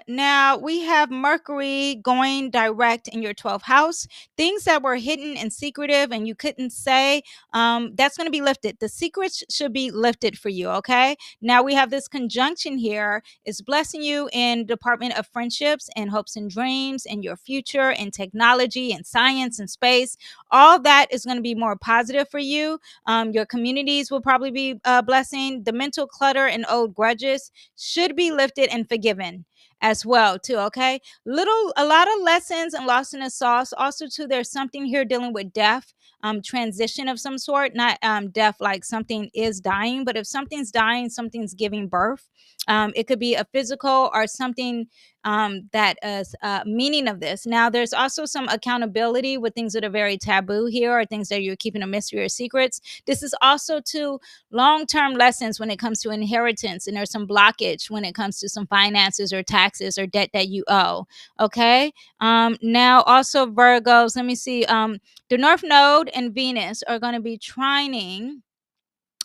[SPEAKER 1] Now we have Mercury going direct in your 12th house. Things that were hidden and secretive and you couldn't say, that's going to be lifted. The secrets should be lifted for you. Okay. Now we have this conjunction here. It's blessing you in Department of Friendships and Hopes and Dreams and your future and technology and science and space. All that is going to be more positive for you. Your communities will probably be a blessing. The mental clutter and old grudges should be lifted and forgiven as well too. Okay, a lot of lessons and lost in the sauce. Also too, there's something here dealing with death, transition of some sort. Not death like something is dying, but if something's dying, something's giving birth. It could be a physical or something that is meaning of this. Now, there's also some accountability with things that are very taboo here, or things that you're keeping a mystery or secrets. This is also to long-term lessons when it comes to inheritance, and there's some blockage when it comes to some finances or taxes or debt that you owe. Okay. Now, also Virgos. Let me see. The North Node and Venus are going to be trining.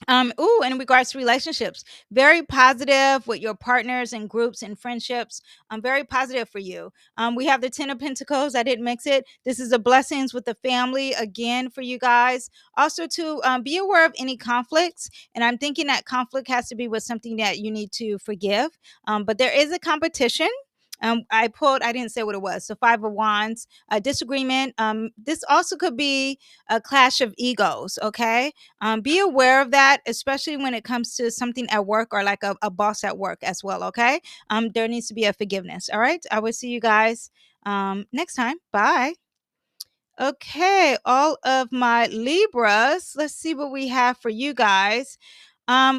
[SPEAKER 1] In regards to relationships, very positive with your partners and groups and friendships. Very positive for you. We have the 10 of Pentacles. I didn't mix it. This is the blessings with the family again for you guys. Also, to be aware of any conflicts. And I'm thinking that conflict has to be with something that you need to forgive. But there is a competition. I didn't say what it was. So, Five of Wands, a disagreement. This also could be a clash of egos. Okay. Be aware of that, especially when it comes to something at work or like a boss at work as well. Okay. There needs to be a forgiveness. All right. I will see you guys next time. Bye. Okay, all of my Libras. Let's see what we have for you guys.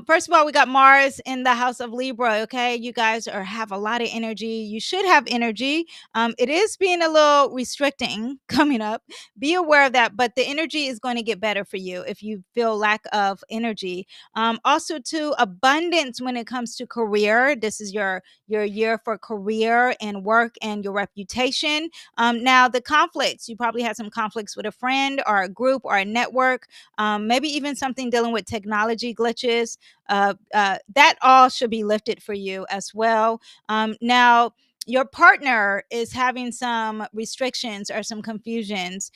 [SPEAKER 1] First of all, we got Mars in the house of Libra. Okay, you guys have a lot of energy. You should have energy. It is being a little restricting coming up. Be aware of that, but the energy is going to get better for you if you feel lack of energy. Also, to abundance when it comes to career. This is your year for career and work and your reputation. Now, the conflicts, you probably had some conflicts with a friend or a group or a network, maybe even something dealing with technology glitches. That all should be lifted for you as well. Now, your partner is having some restrictions or some confusions.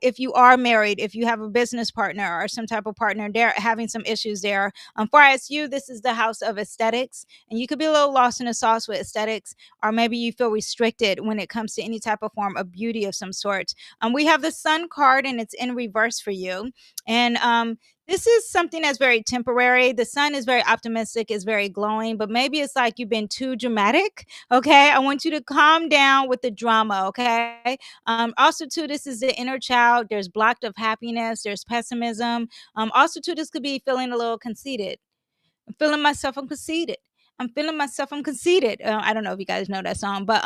[SPEAKER 1] If you are married, if you have a business partner or some type of partner, they're having some issues there. For as you, this is the house of aesthetics, and you could be a little lost in the sauce with aesthetics, or maybe you feel restricted when it comes to any type of form of beauty of some sort. We have the Sun card, and it's in reverse for you. And this is something that's very temporary. The sun is very optimistic, is very glowing, but maybe it's like you've been too dramatic. Okay. I want you to calm down with the drama. Okay. Also, too, this is the inner child. There's blocked of happiness, there's pessimism. Also, too, this could be feeling a little conceited. I'm feeling myself. I'm conceited. I'm feeling myself. I'm conceited. I don't know if you guys know that song, but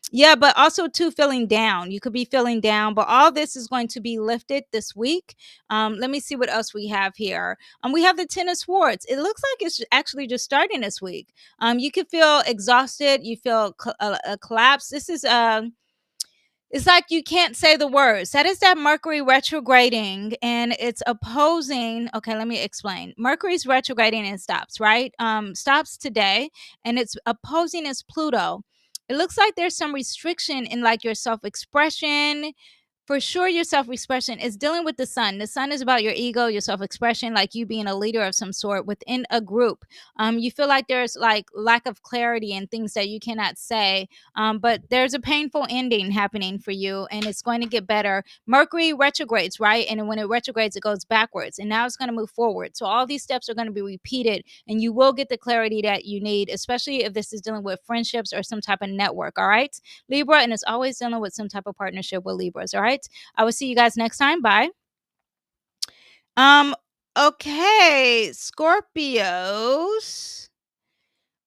[SPEAKER 1] yeah. But also too, feeling down. You could be feeling down, but all this is going to be lifted this week. Let me see what else we have here. We have the Ten of Swords. It looks like it's actually just starting this week. You could feel exhausted. You feel a collapse. This is it's like you can't say the words. That is that Mercury retrograding, and it's opposing. Okay, let me explain. Mercury's retrograding and stops, right? Stops today, and it's opposing its Pluto. It looks like there's some restriction in like your self-expression. For sure, your self-expression is dealing with the sun. The sun is about your ego, your self-expression, like you being a leader of some sort within a group. You feel like there's like lack of clarity and things that you cannot say. But there's a painful ending happening for you, and it's going to get better. Mercury retrogrades, right? And when it retrogrades, it goes backwards, and now it's going to move forward. So all these steps are going to be repeated, and you will get the clarity that you need, especially if this is dealing with friendships or some type of network. All right, Libra, and it's always dealing with some type of partnership with Libras. All right. I will see you guys next time. Bye. Um, okay, Scorpios.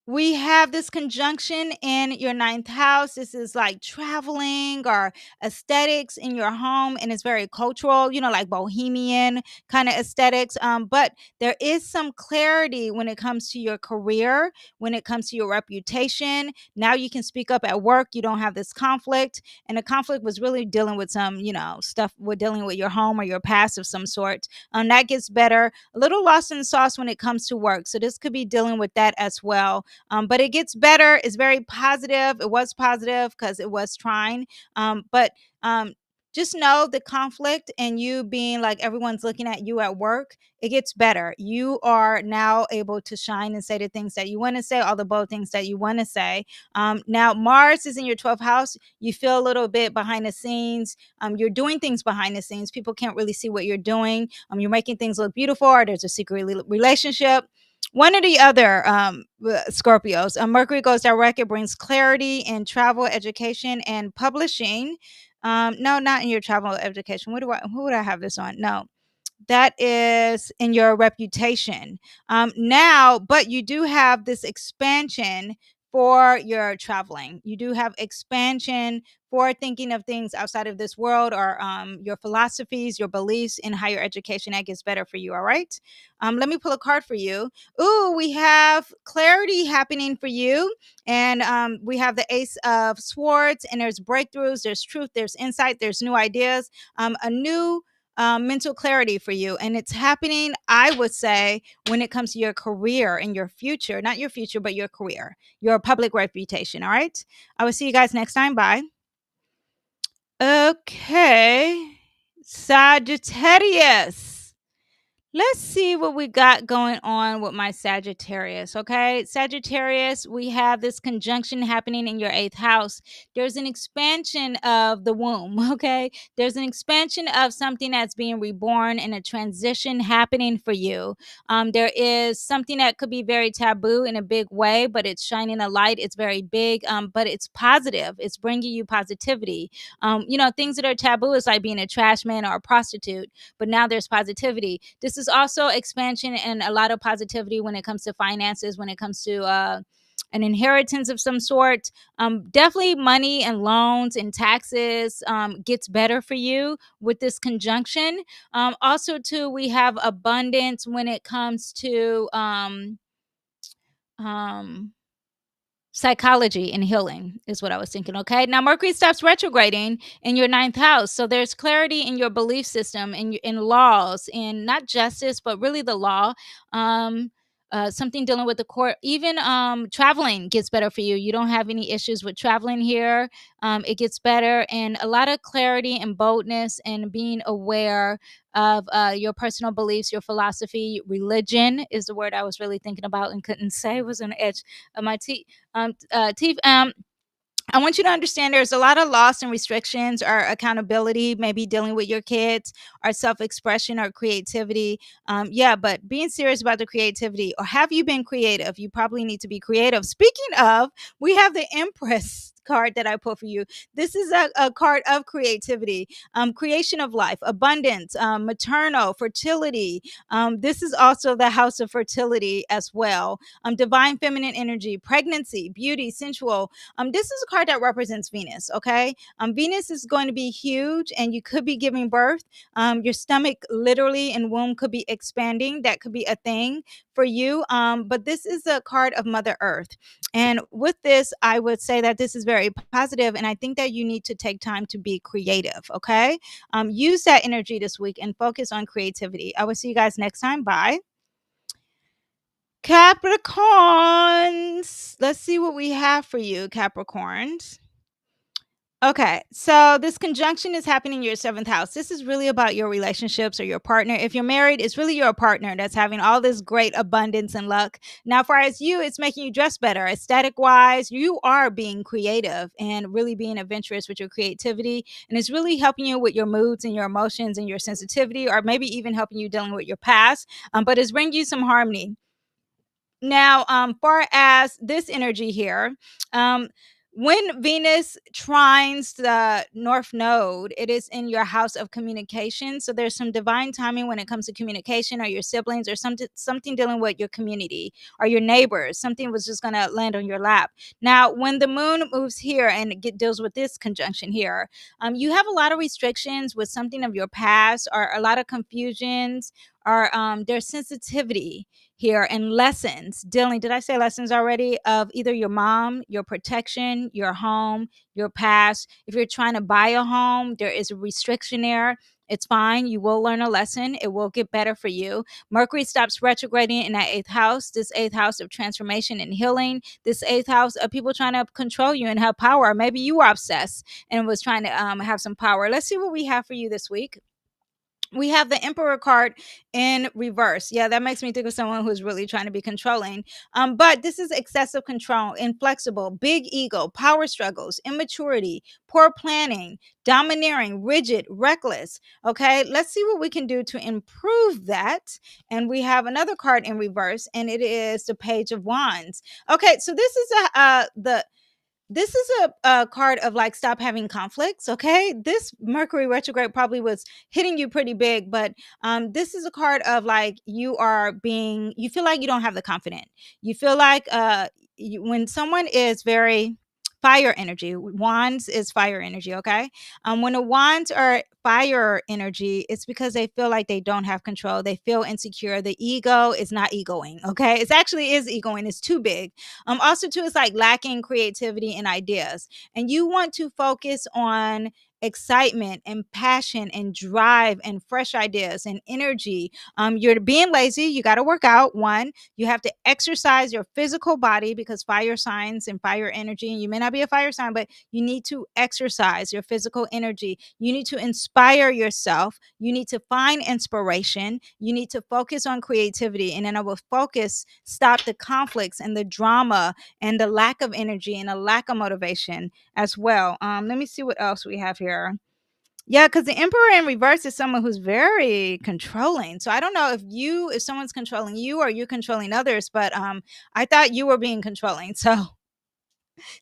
[SPEAKER 1] we have this conjunction in your ninth house. This is like traveling or aesthetics in your home, and it's very cultural, like bohemian kind of aesthetics. But there is some clarity when it comes to your career, when it comes to your reputation. Now you can speak up at work. You don't have this conflict, and the conflict was really dealing with some, stuff with dealing with your home or your past of some sort. That gets better. A little lost in the sauce when it comes to work, so this could be dealing with that as well. But it gets better. It's very positive. It was positive because it was trying. But just know the conflict and you being like everyone's looking at you at work, it gets better. You are now able to shine and say the things that you want to say, all the bold things that you want to say. Now, Mars is in your 12th house. You feel a little bit behind the scenes. You're doing things behind the scenes. People can't really see what you're doing. You're making things look beautiful, or there's a secret relationship. One or the other, Scorpios. Mercury goes direct. It brings clarity in travel, education, and publishing. No, not in your travel education. Who would I have this on? No, that is in your reputation. Now, but you do have this expansion for your traveling. You do have expansion for thinking of things outside of this world, or your philosophies, your beliefs in higher education. That gets better for you. All right. Let me pull a card for you. Ooh, we have clarity happening for you. And we have the Ace of Swords, and there's breakthroughs, there's truth, there's insight, there's new ideas, a new mental clarity for you. And it's happening, I would say, when it comes to your career and your future, not your future, but your career, your public reputation. All right. I will see you guys next time. Bye. Okay. Sagittarius. Let's see what we got going on with my Sagittarius. Okay. Sagittarius, we have this conjunction happening in your eighth house. There's an expansion of the womb. Okay. There's an expansion of something that's being reborn and a transition happening for you. There is something that could be very taboo in a big way, but it's shining a light. It's very big, but it's positive. It's bringing you positivity. Things that are taboo is like being a trash man or a prostitute, but now there's positivity. This is also expansion and a lot of positivity when it comes to finances, when it comes to an inheritance of some sort. Definitely money and loans and taxes gets better for you with this conjunction. Also, too, we have abundance when it comes to psychology and healing is what I was thinking. Okay. Now Mercury stops retrograding in your ninth house. So there's clarity in your belief system, in laws, in not justice, but really the law. Something dealing with the court, even traveling gets better for you. You don't have any issues with traveling here. It gets better, and a lot of clarity and boldness and being aware of your personal beliefs, your philosophy. Religion is the word I was really thinking about and couldn't say. It was on the edge of my teeth. I want you to understand there's a lot of loss and restrictions or accountability, maybe dealing with your kids or self expression or creativity. Yeah, but being serious about the creativity, or have you been creative? You probably need to be creative. Speaking of, we have the Empress card that I put for you. This is a card of creativity, creation of life, abundance, maternal, fertility. This is also the house of fertility as well. Divine feminine energy, pregnancy, beauty, sensual. This is a card that represents Venus. Okay. Venus is going to be huge, and you could be giving birth. Your stomach literally and womb could be expanding. That could be a thing for you. But this is a card of Mother Earth. And with this, I would say that this is very positive, and I think that you need to take time to be creative. Okay. Use that energy this week and focus on creativity. I will see you guys next time. Bye. Capricorns. Let's see what we have for you, Capricorns. Okay, so this conjunction is happening in your seventh house. This is really about your relationships or your partner. If you're married, it's really your partner that's having all this great abundance and luck. Now, for as you, it's making you dress better. Aesthetic wise, you are being creative and really being adventurous with your creativity. And it's really helping you with your moods and your emotions and your sensitivity, or maybe even helping you dealing with your past. But it's bringing you some harmony. Now, far as this energy here, When Venus trines the North Node, it is in your house of communication. So there's some divine timing when it comes to communication, or your siblings, or something dealing with your community or your neighbors. Something was just going to land on your lap. Now, when the moon moves here and deals with this conjunction here, you have a lot of restrictions with something of your past, or a lot of confusions, or there's sensitivity here, and lessons dealing, did I say lessons already, of either your mom, your protection, your home, your past. If you're trying to buy a home, there is a restriction there. It's fine. You will learn a lesson. It will get better for you. Mercury stops retrograding in that eighth house, this eighth house of transformation and healing, this eighth house of people trying to control you and have power. Maybe you were obsessed and was trying to have some power. Let's see what we have for you this week. We have the Emperor card in reverse. Yeah, that makes me think of someone who's really trying to be controlling. But this is excessive control, inflexible, big ego, power struggles, immaturity, poor planning, domineering, rigid, reckless. Okay, let's see what we can do to improve that. And we have another card in reverse, and it is the Page of Wands. Okay, so this is a card of like, stop having conflicts. Okay, this Mercury retrograde probably was hitting you pretty big, but this is a card of like, you feel like you don't have the confidence. You feel like when someone is very fire energy, wands is fire energy. Okay, when the wands are fire energy, it's because they feel like they don't have control. They feel insecure. The ego is not egoing. Okay, it actually is egoing. It's too big. Also, too, it's like lacking creativity and ideas. And you want to focus on excitement and passion and drive and fresh ideas and energy. You're being lazy. You got to work out. One, you have to exercise your physical body, because fire signs and fire energy, and you may not be a fire sign, but you need to exercise your physical energy. You need to inspire yourself. You need to find inspiration. You need to focus on creativity. And then I will stop the conflicts and the drama and the lack of energy and the lack of motivation as well. Let me see what else we have here. Yeah, because the Emperor in reverse is someone who's very controlling. So I don't know if someone's controlling you or you're controlling others, but I thought you were being controlling. So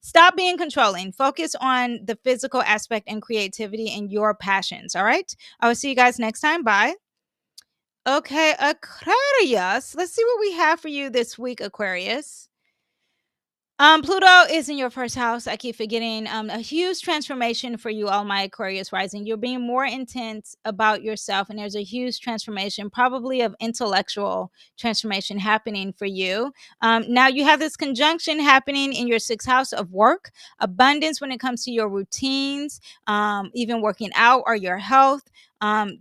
[SPEAKER 1] stop being controlling. Focus on the physical aspect and creativity and your passions. All right. I will see you guys next time. Bye. Okay, Aquarius. Let's see what we have for you this week, Aquarius. Pluto is in your first house. I keep forgetting. A huge transformation for you, all my Aquarius rising. You're being more intense about yourself, and there's a huge transformation, probably of intellectual transformation happening for you. Now you have this conjunction happening in your sixth house of work, abundance when it comes to your routines, even working out or your health.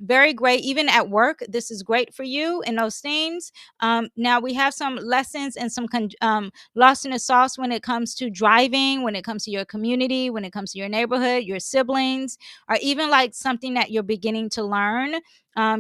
[SPEAKER 1] Very great. Even at work, this is great for you in those things. Now we have some lessons and some lost in the sauce when it comes to driving, when it comes to your community, when it comes to your neighborhood, your siblings, or even like something that you're beginning to learn.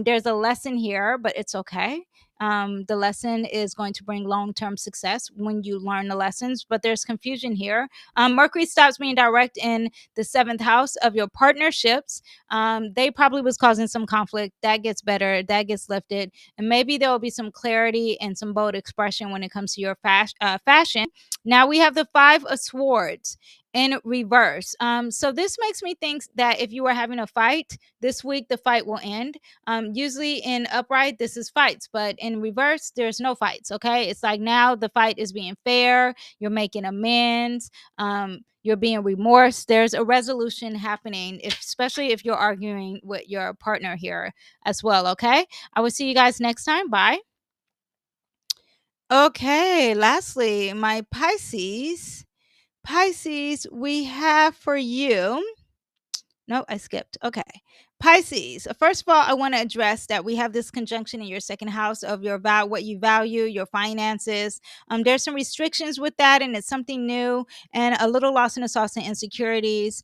[SPEAKER 1] There's a lesson here, but it's okay. The lesson is going to bring long-term success when you learn the lessons, but there's confusion here. Mercury stops being direct in the seventh house of your partnerships. They probably was causing some conflict. That gets better. That gets lifted. And maybe there will be some clarity and some bold expression when it comes to your fashion. Now we have the Five of Swords in reverse. So this makes me think that if you were having a fight this week, the fight will end. Usually in upright, this is fights, but in reverse, there's no fights. Okay, it's like now the fight is being fair. You're making amends. You're being remorse. There's a resolution happening, especially if you're arguing with your partner here as well. Okay, I will see you guys next time. Bye. Okay, lastly, my Pisces. Pisces, we have for you. No, I skipped. Okay. Pisces. First of all, I want to address that we have this conjunction in your second house of your what you value, your finances. There's some restrictions with that, and it's something new and a little loss in the sauce and insecurities.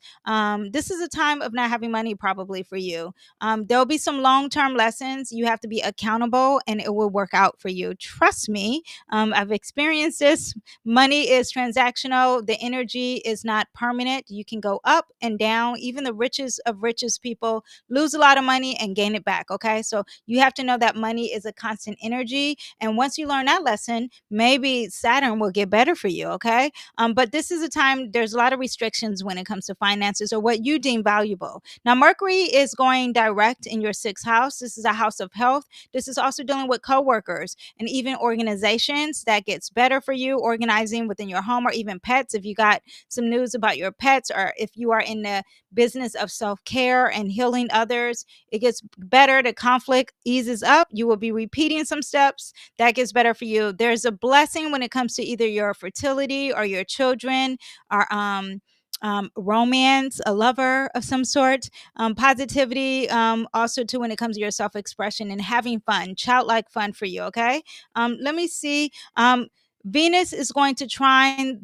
[SPEAKER 1] This is a time of not having money, probably for you. There'll be some long-term lessons. You have to be accountable, and it will work out for you. Trust me. I've experienced this. Money is transactional. The energy is not permanent. You can go up and down. Even the richest of richest people lose a lot of money and gain it back. Okay, so you have to know that money is a constant energy, and once you learn that lesson, maybe Saturn will get better for you. Okay, but this is a time there's a lot of restrictions when it comes to finances or what you deem valuable. Now, Mercury is going direct in your sixth house. This is a house of health. This is also dealing with coworkers and even organizations. That gets better for you, organizing within your home or even pets. If you got some news about your pets, or if you are in the business of self-care and healing others, it gets better. The conflict eases up. You will be repeating some steps. That gets better for you. There's a blessing when it comes to either your fertility or your children, or romance, a lover of some sort, positivity, also too when it comes to your self-expression and having fun, childlike fun for you. Okay, let me see. Venus is going to trine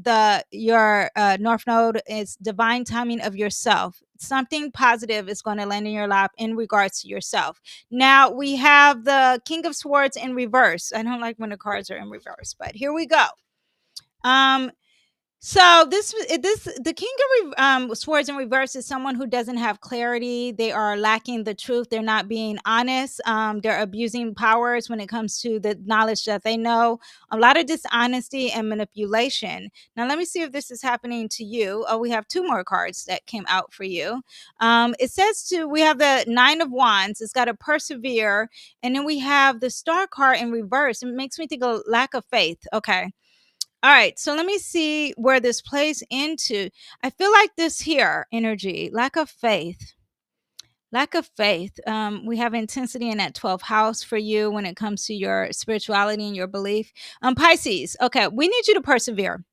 [SPEAKER 1] your north node. It's divine timing of yourself. Something positive is going to land in your lap in regards to yourself. Now we have the King of Swords in reverse. I don't like when the cards are in reverse, but here we go. So the King of Swords in reverse is someone who doesn't have clarity. They are lacking the truth. They're not being honest. They're abusing powers when it comes to the knowledge that they know. A lot of dishonesty and manipulation. Now let me see if this is happening to you. Oh, we have two more cards that came out for you. It says we have the Nine of Wands. It's got to persevere, and then we have the Star card in reverse. It makes me think of lack of faith. Okay. All right, so let me see where this plays into. I feel like this here energy, lack of faith. Lack of faith. We have intensity in that 12th house for you when it comes to your spirituality and your belief. Pisces, okay, we need you to persevere.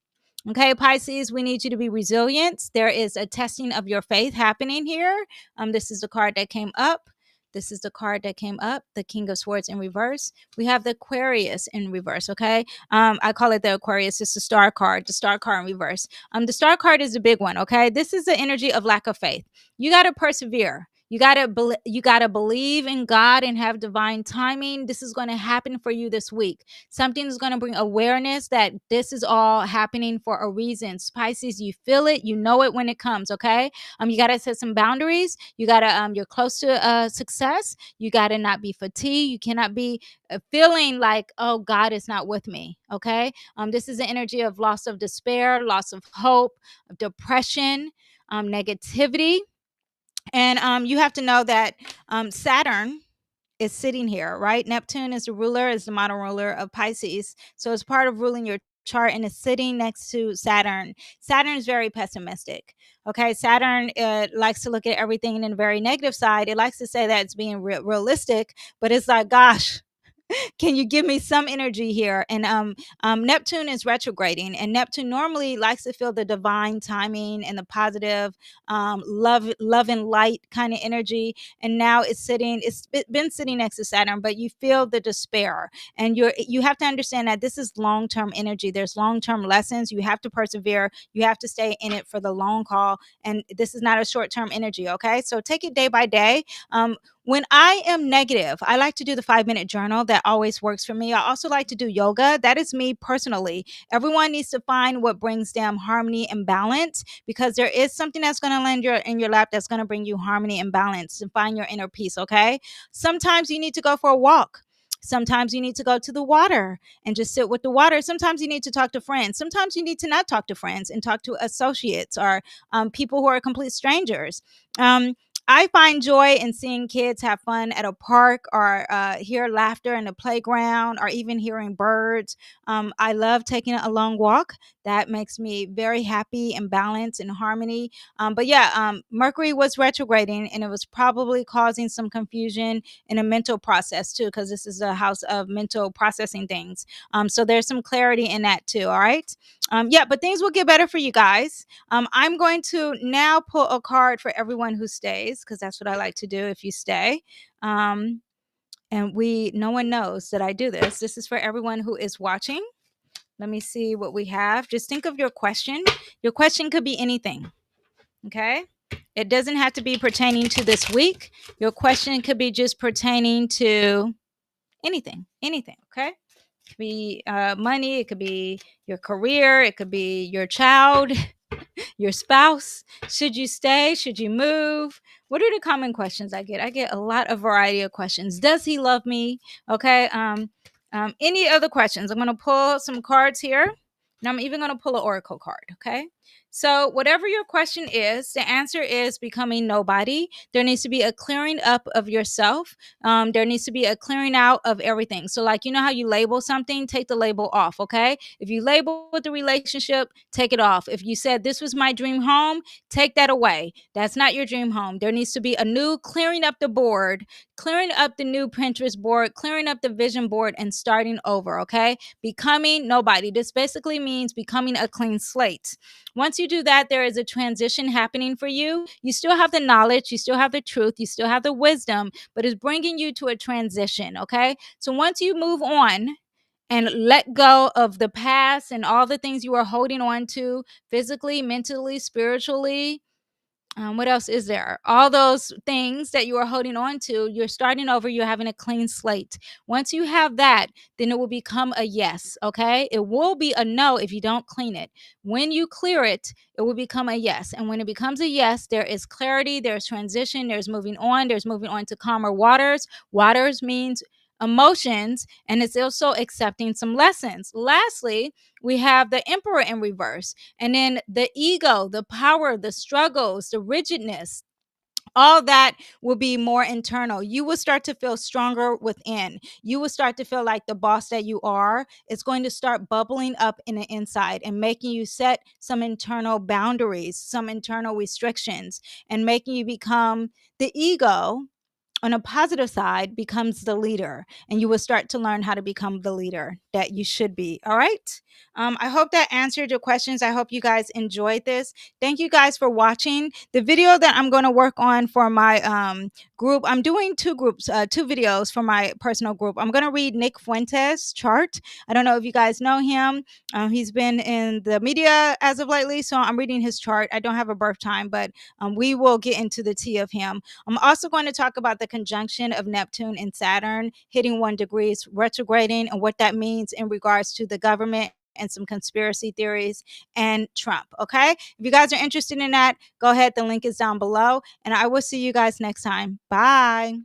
[SPEAKER 1] Okay, Pisces, we need you to be resilient. There is a testing of your faith happening here. This is the card that came up. This is the card that came up, the King of Swords in reverse. We have the Aquarius in reverse, okay? I call it the Aquarius. It's the star card in reverse. The star card is the big one, okay? This is the energy of lack of faith. You got to persevere. You gotta believe in God and have divine timing. This is going to happen for you this week. Something is going to bring awareness that this is all happening for a reason. Pisces, you feel it, you know it when it comes. Okay, you gotta set some boundaries. You gotta you're close to success. You gotta not be fatigued. You cannot be feeling like, oh, God is not with me. Okay, this is the energy of loss of despair, loss of hope, depression, negativity. And you have to know that Saturn is sitting here, right? Neptune is the ruler, is the model ruler of Pisces. So it's part of ruling your chart, and it's sitting next to Saturn. Saturn is very pessimistic. Okay, Saturn likes to look at everything in a very negative side. It likes to say that it's being realistic, but it's like, gosh, can you give me some energy here? And Neptune is retrograding, and Neptune normally likes to feel the divine timing and the positive love and light kind of energy. And now it's been sitting next to Saturn, but you feel the despair, and you have to understand that this is long-term energy. There's long-term lessons. You have to persevere. You have to stay in it for the long haul, and this is not a short-term energy. Okay, so take it day by day. When I am negative, I like to do the 5-minute journal. That always works for me. I also like to do yoga. That is me personally. Everyone needs to find what brings them harmony and balance, because there is something that's going to land in your lap that's going to bring you harmony and balance and find your inner peace, okay? Sometimes you need to go for a walk. Sometimes you need to go to the water and just sit with the water. Sometimes you need to talk to friends. Sometimes you need to not talk to friends and talk to associates or people who are complete strangers. I find joy in seeing kids have fun at a park, or hear laughter in the playground, or even hearing birds. I love taking a long walk. That makes me very happy and balanced and harmony. But yeah, Mercury was retrograding, and it was probably causing some confusion in a mental process too, because this is a house of mental processing things. So there's some clarity in that too. All right. Yeah, but things will get better for you guys. I'm going to now pull a card for everyone who stays, because that's what I like to do if you stay. And no one knows that I do this. This is for everyone who is watching. Let me see what we have. Just think of your question. Your question could be anything. Okay. It doesn't have to be pertaining to this week. Your question could be just pertaining to anything. Okay. It could be money. It could be your career. It could be your child. Your spouse? Should you stay? Should you move? What are the common questions I get? I get a lot of variety of questions. Does he love me? Okay. Any other questions? I'm going to pull some cards here. And I'm even going to pull an oracle card. Okay. So, whatever your question is, the answer is becoming nobody. There needs to be a clearing up of yourself. There needs to be a clearing out of everything. So, like, you know how you label something, take the label off. Okay. If you label with the relationship, take it off. If you said this was my dream home, take that away. That's not your dream home. There needs to be a new clearing up the board, clearing up the new Pinterest board, clearing up the vision board, and starting over. Okay. Becoming nobody. This basically means becoming a clean slate. Once you do that, there is a transition happening for you. You still have the knowledge, you still have the truth, you still have the wisdom, but it's bringing you to a transition. Okay. So once you move on, and let go of the past and all the things you are holding on to physically, mentally, spiritually. What else is there? All those things that you are holding on to, you're starting over, you're having a clean slate. Once you have that, then it will become a yes, okay? It will be a no if you don't clean it. When you clear it, it will become a yes. And when it becomes a yes, there is clarity, there's transition, there's moving on to calmer waters. Waters means emotions, and it's also accepting some lessons. Lastly, we have the Emperor in reverse. And then the ego, the power, the struggles, the rigidness, all that will be more internal. You will start to feel stronger within. You will start to feel like the boss that you are. It's going to start bubbling up in the inside and making you set some internal boundaries, some internal restrictions, and making you become the ego on a positive side becomes the leader, and you will start to learn how to become the leader that you should be. All right. I hope that answered your questions. I hope you guys enjoyed this. Thank you guys for watching the video that I'm going to work on for my group. I'm doing two videos for my personal group. I'm going to read Nick Fuentes' chart. I don't know if you guys know him. He's been in the media as of lately, so I'm reading his chart. I don't have a birth time, but we will get into the tea of him. I'm also going to talk about the conjunction of Neptune and Saturn hitting 1 degree retrograding and what that means in regards to the government and some conspiracy theories and Trump. Okay. If you guys are interested in that, go ahead. The link is down below, and I will see you guys next time. Bye.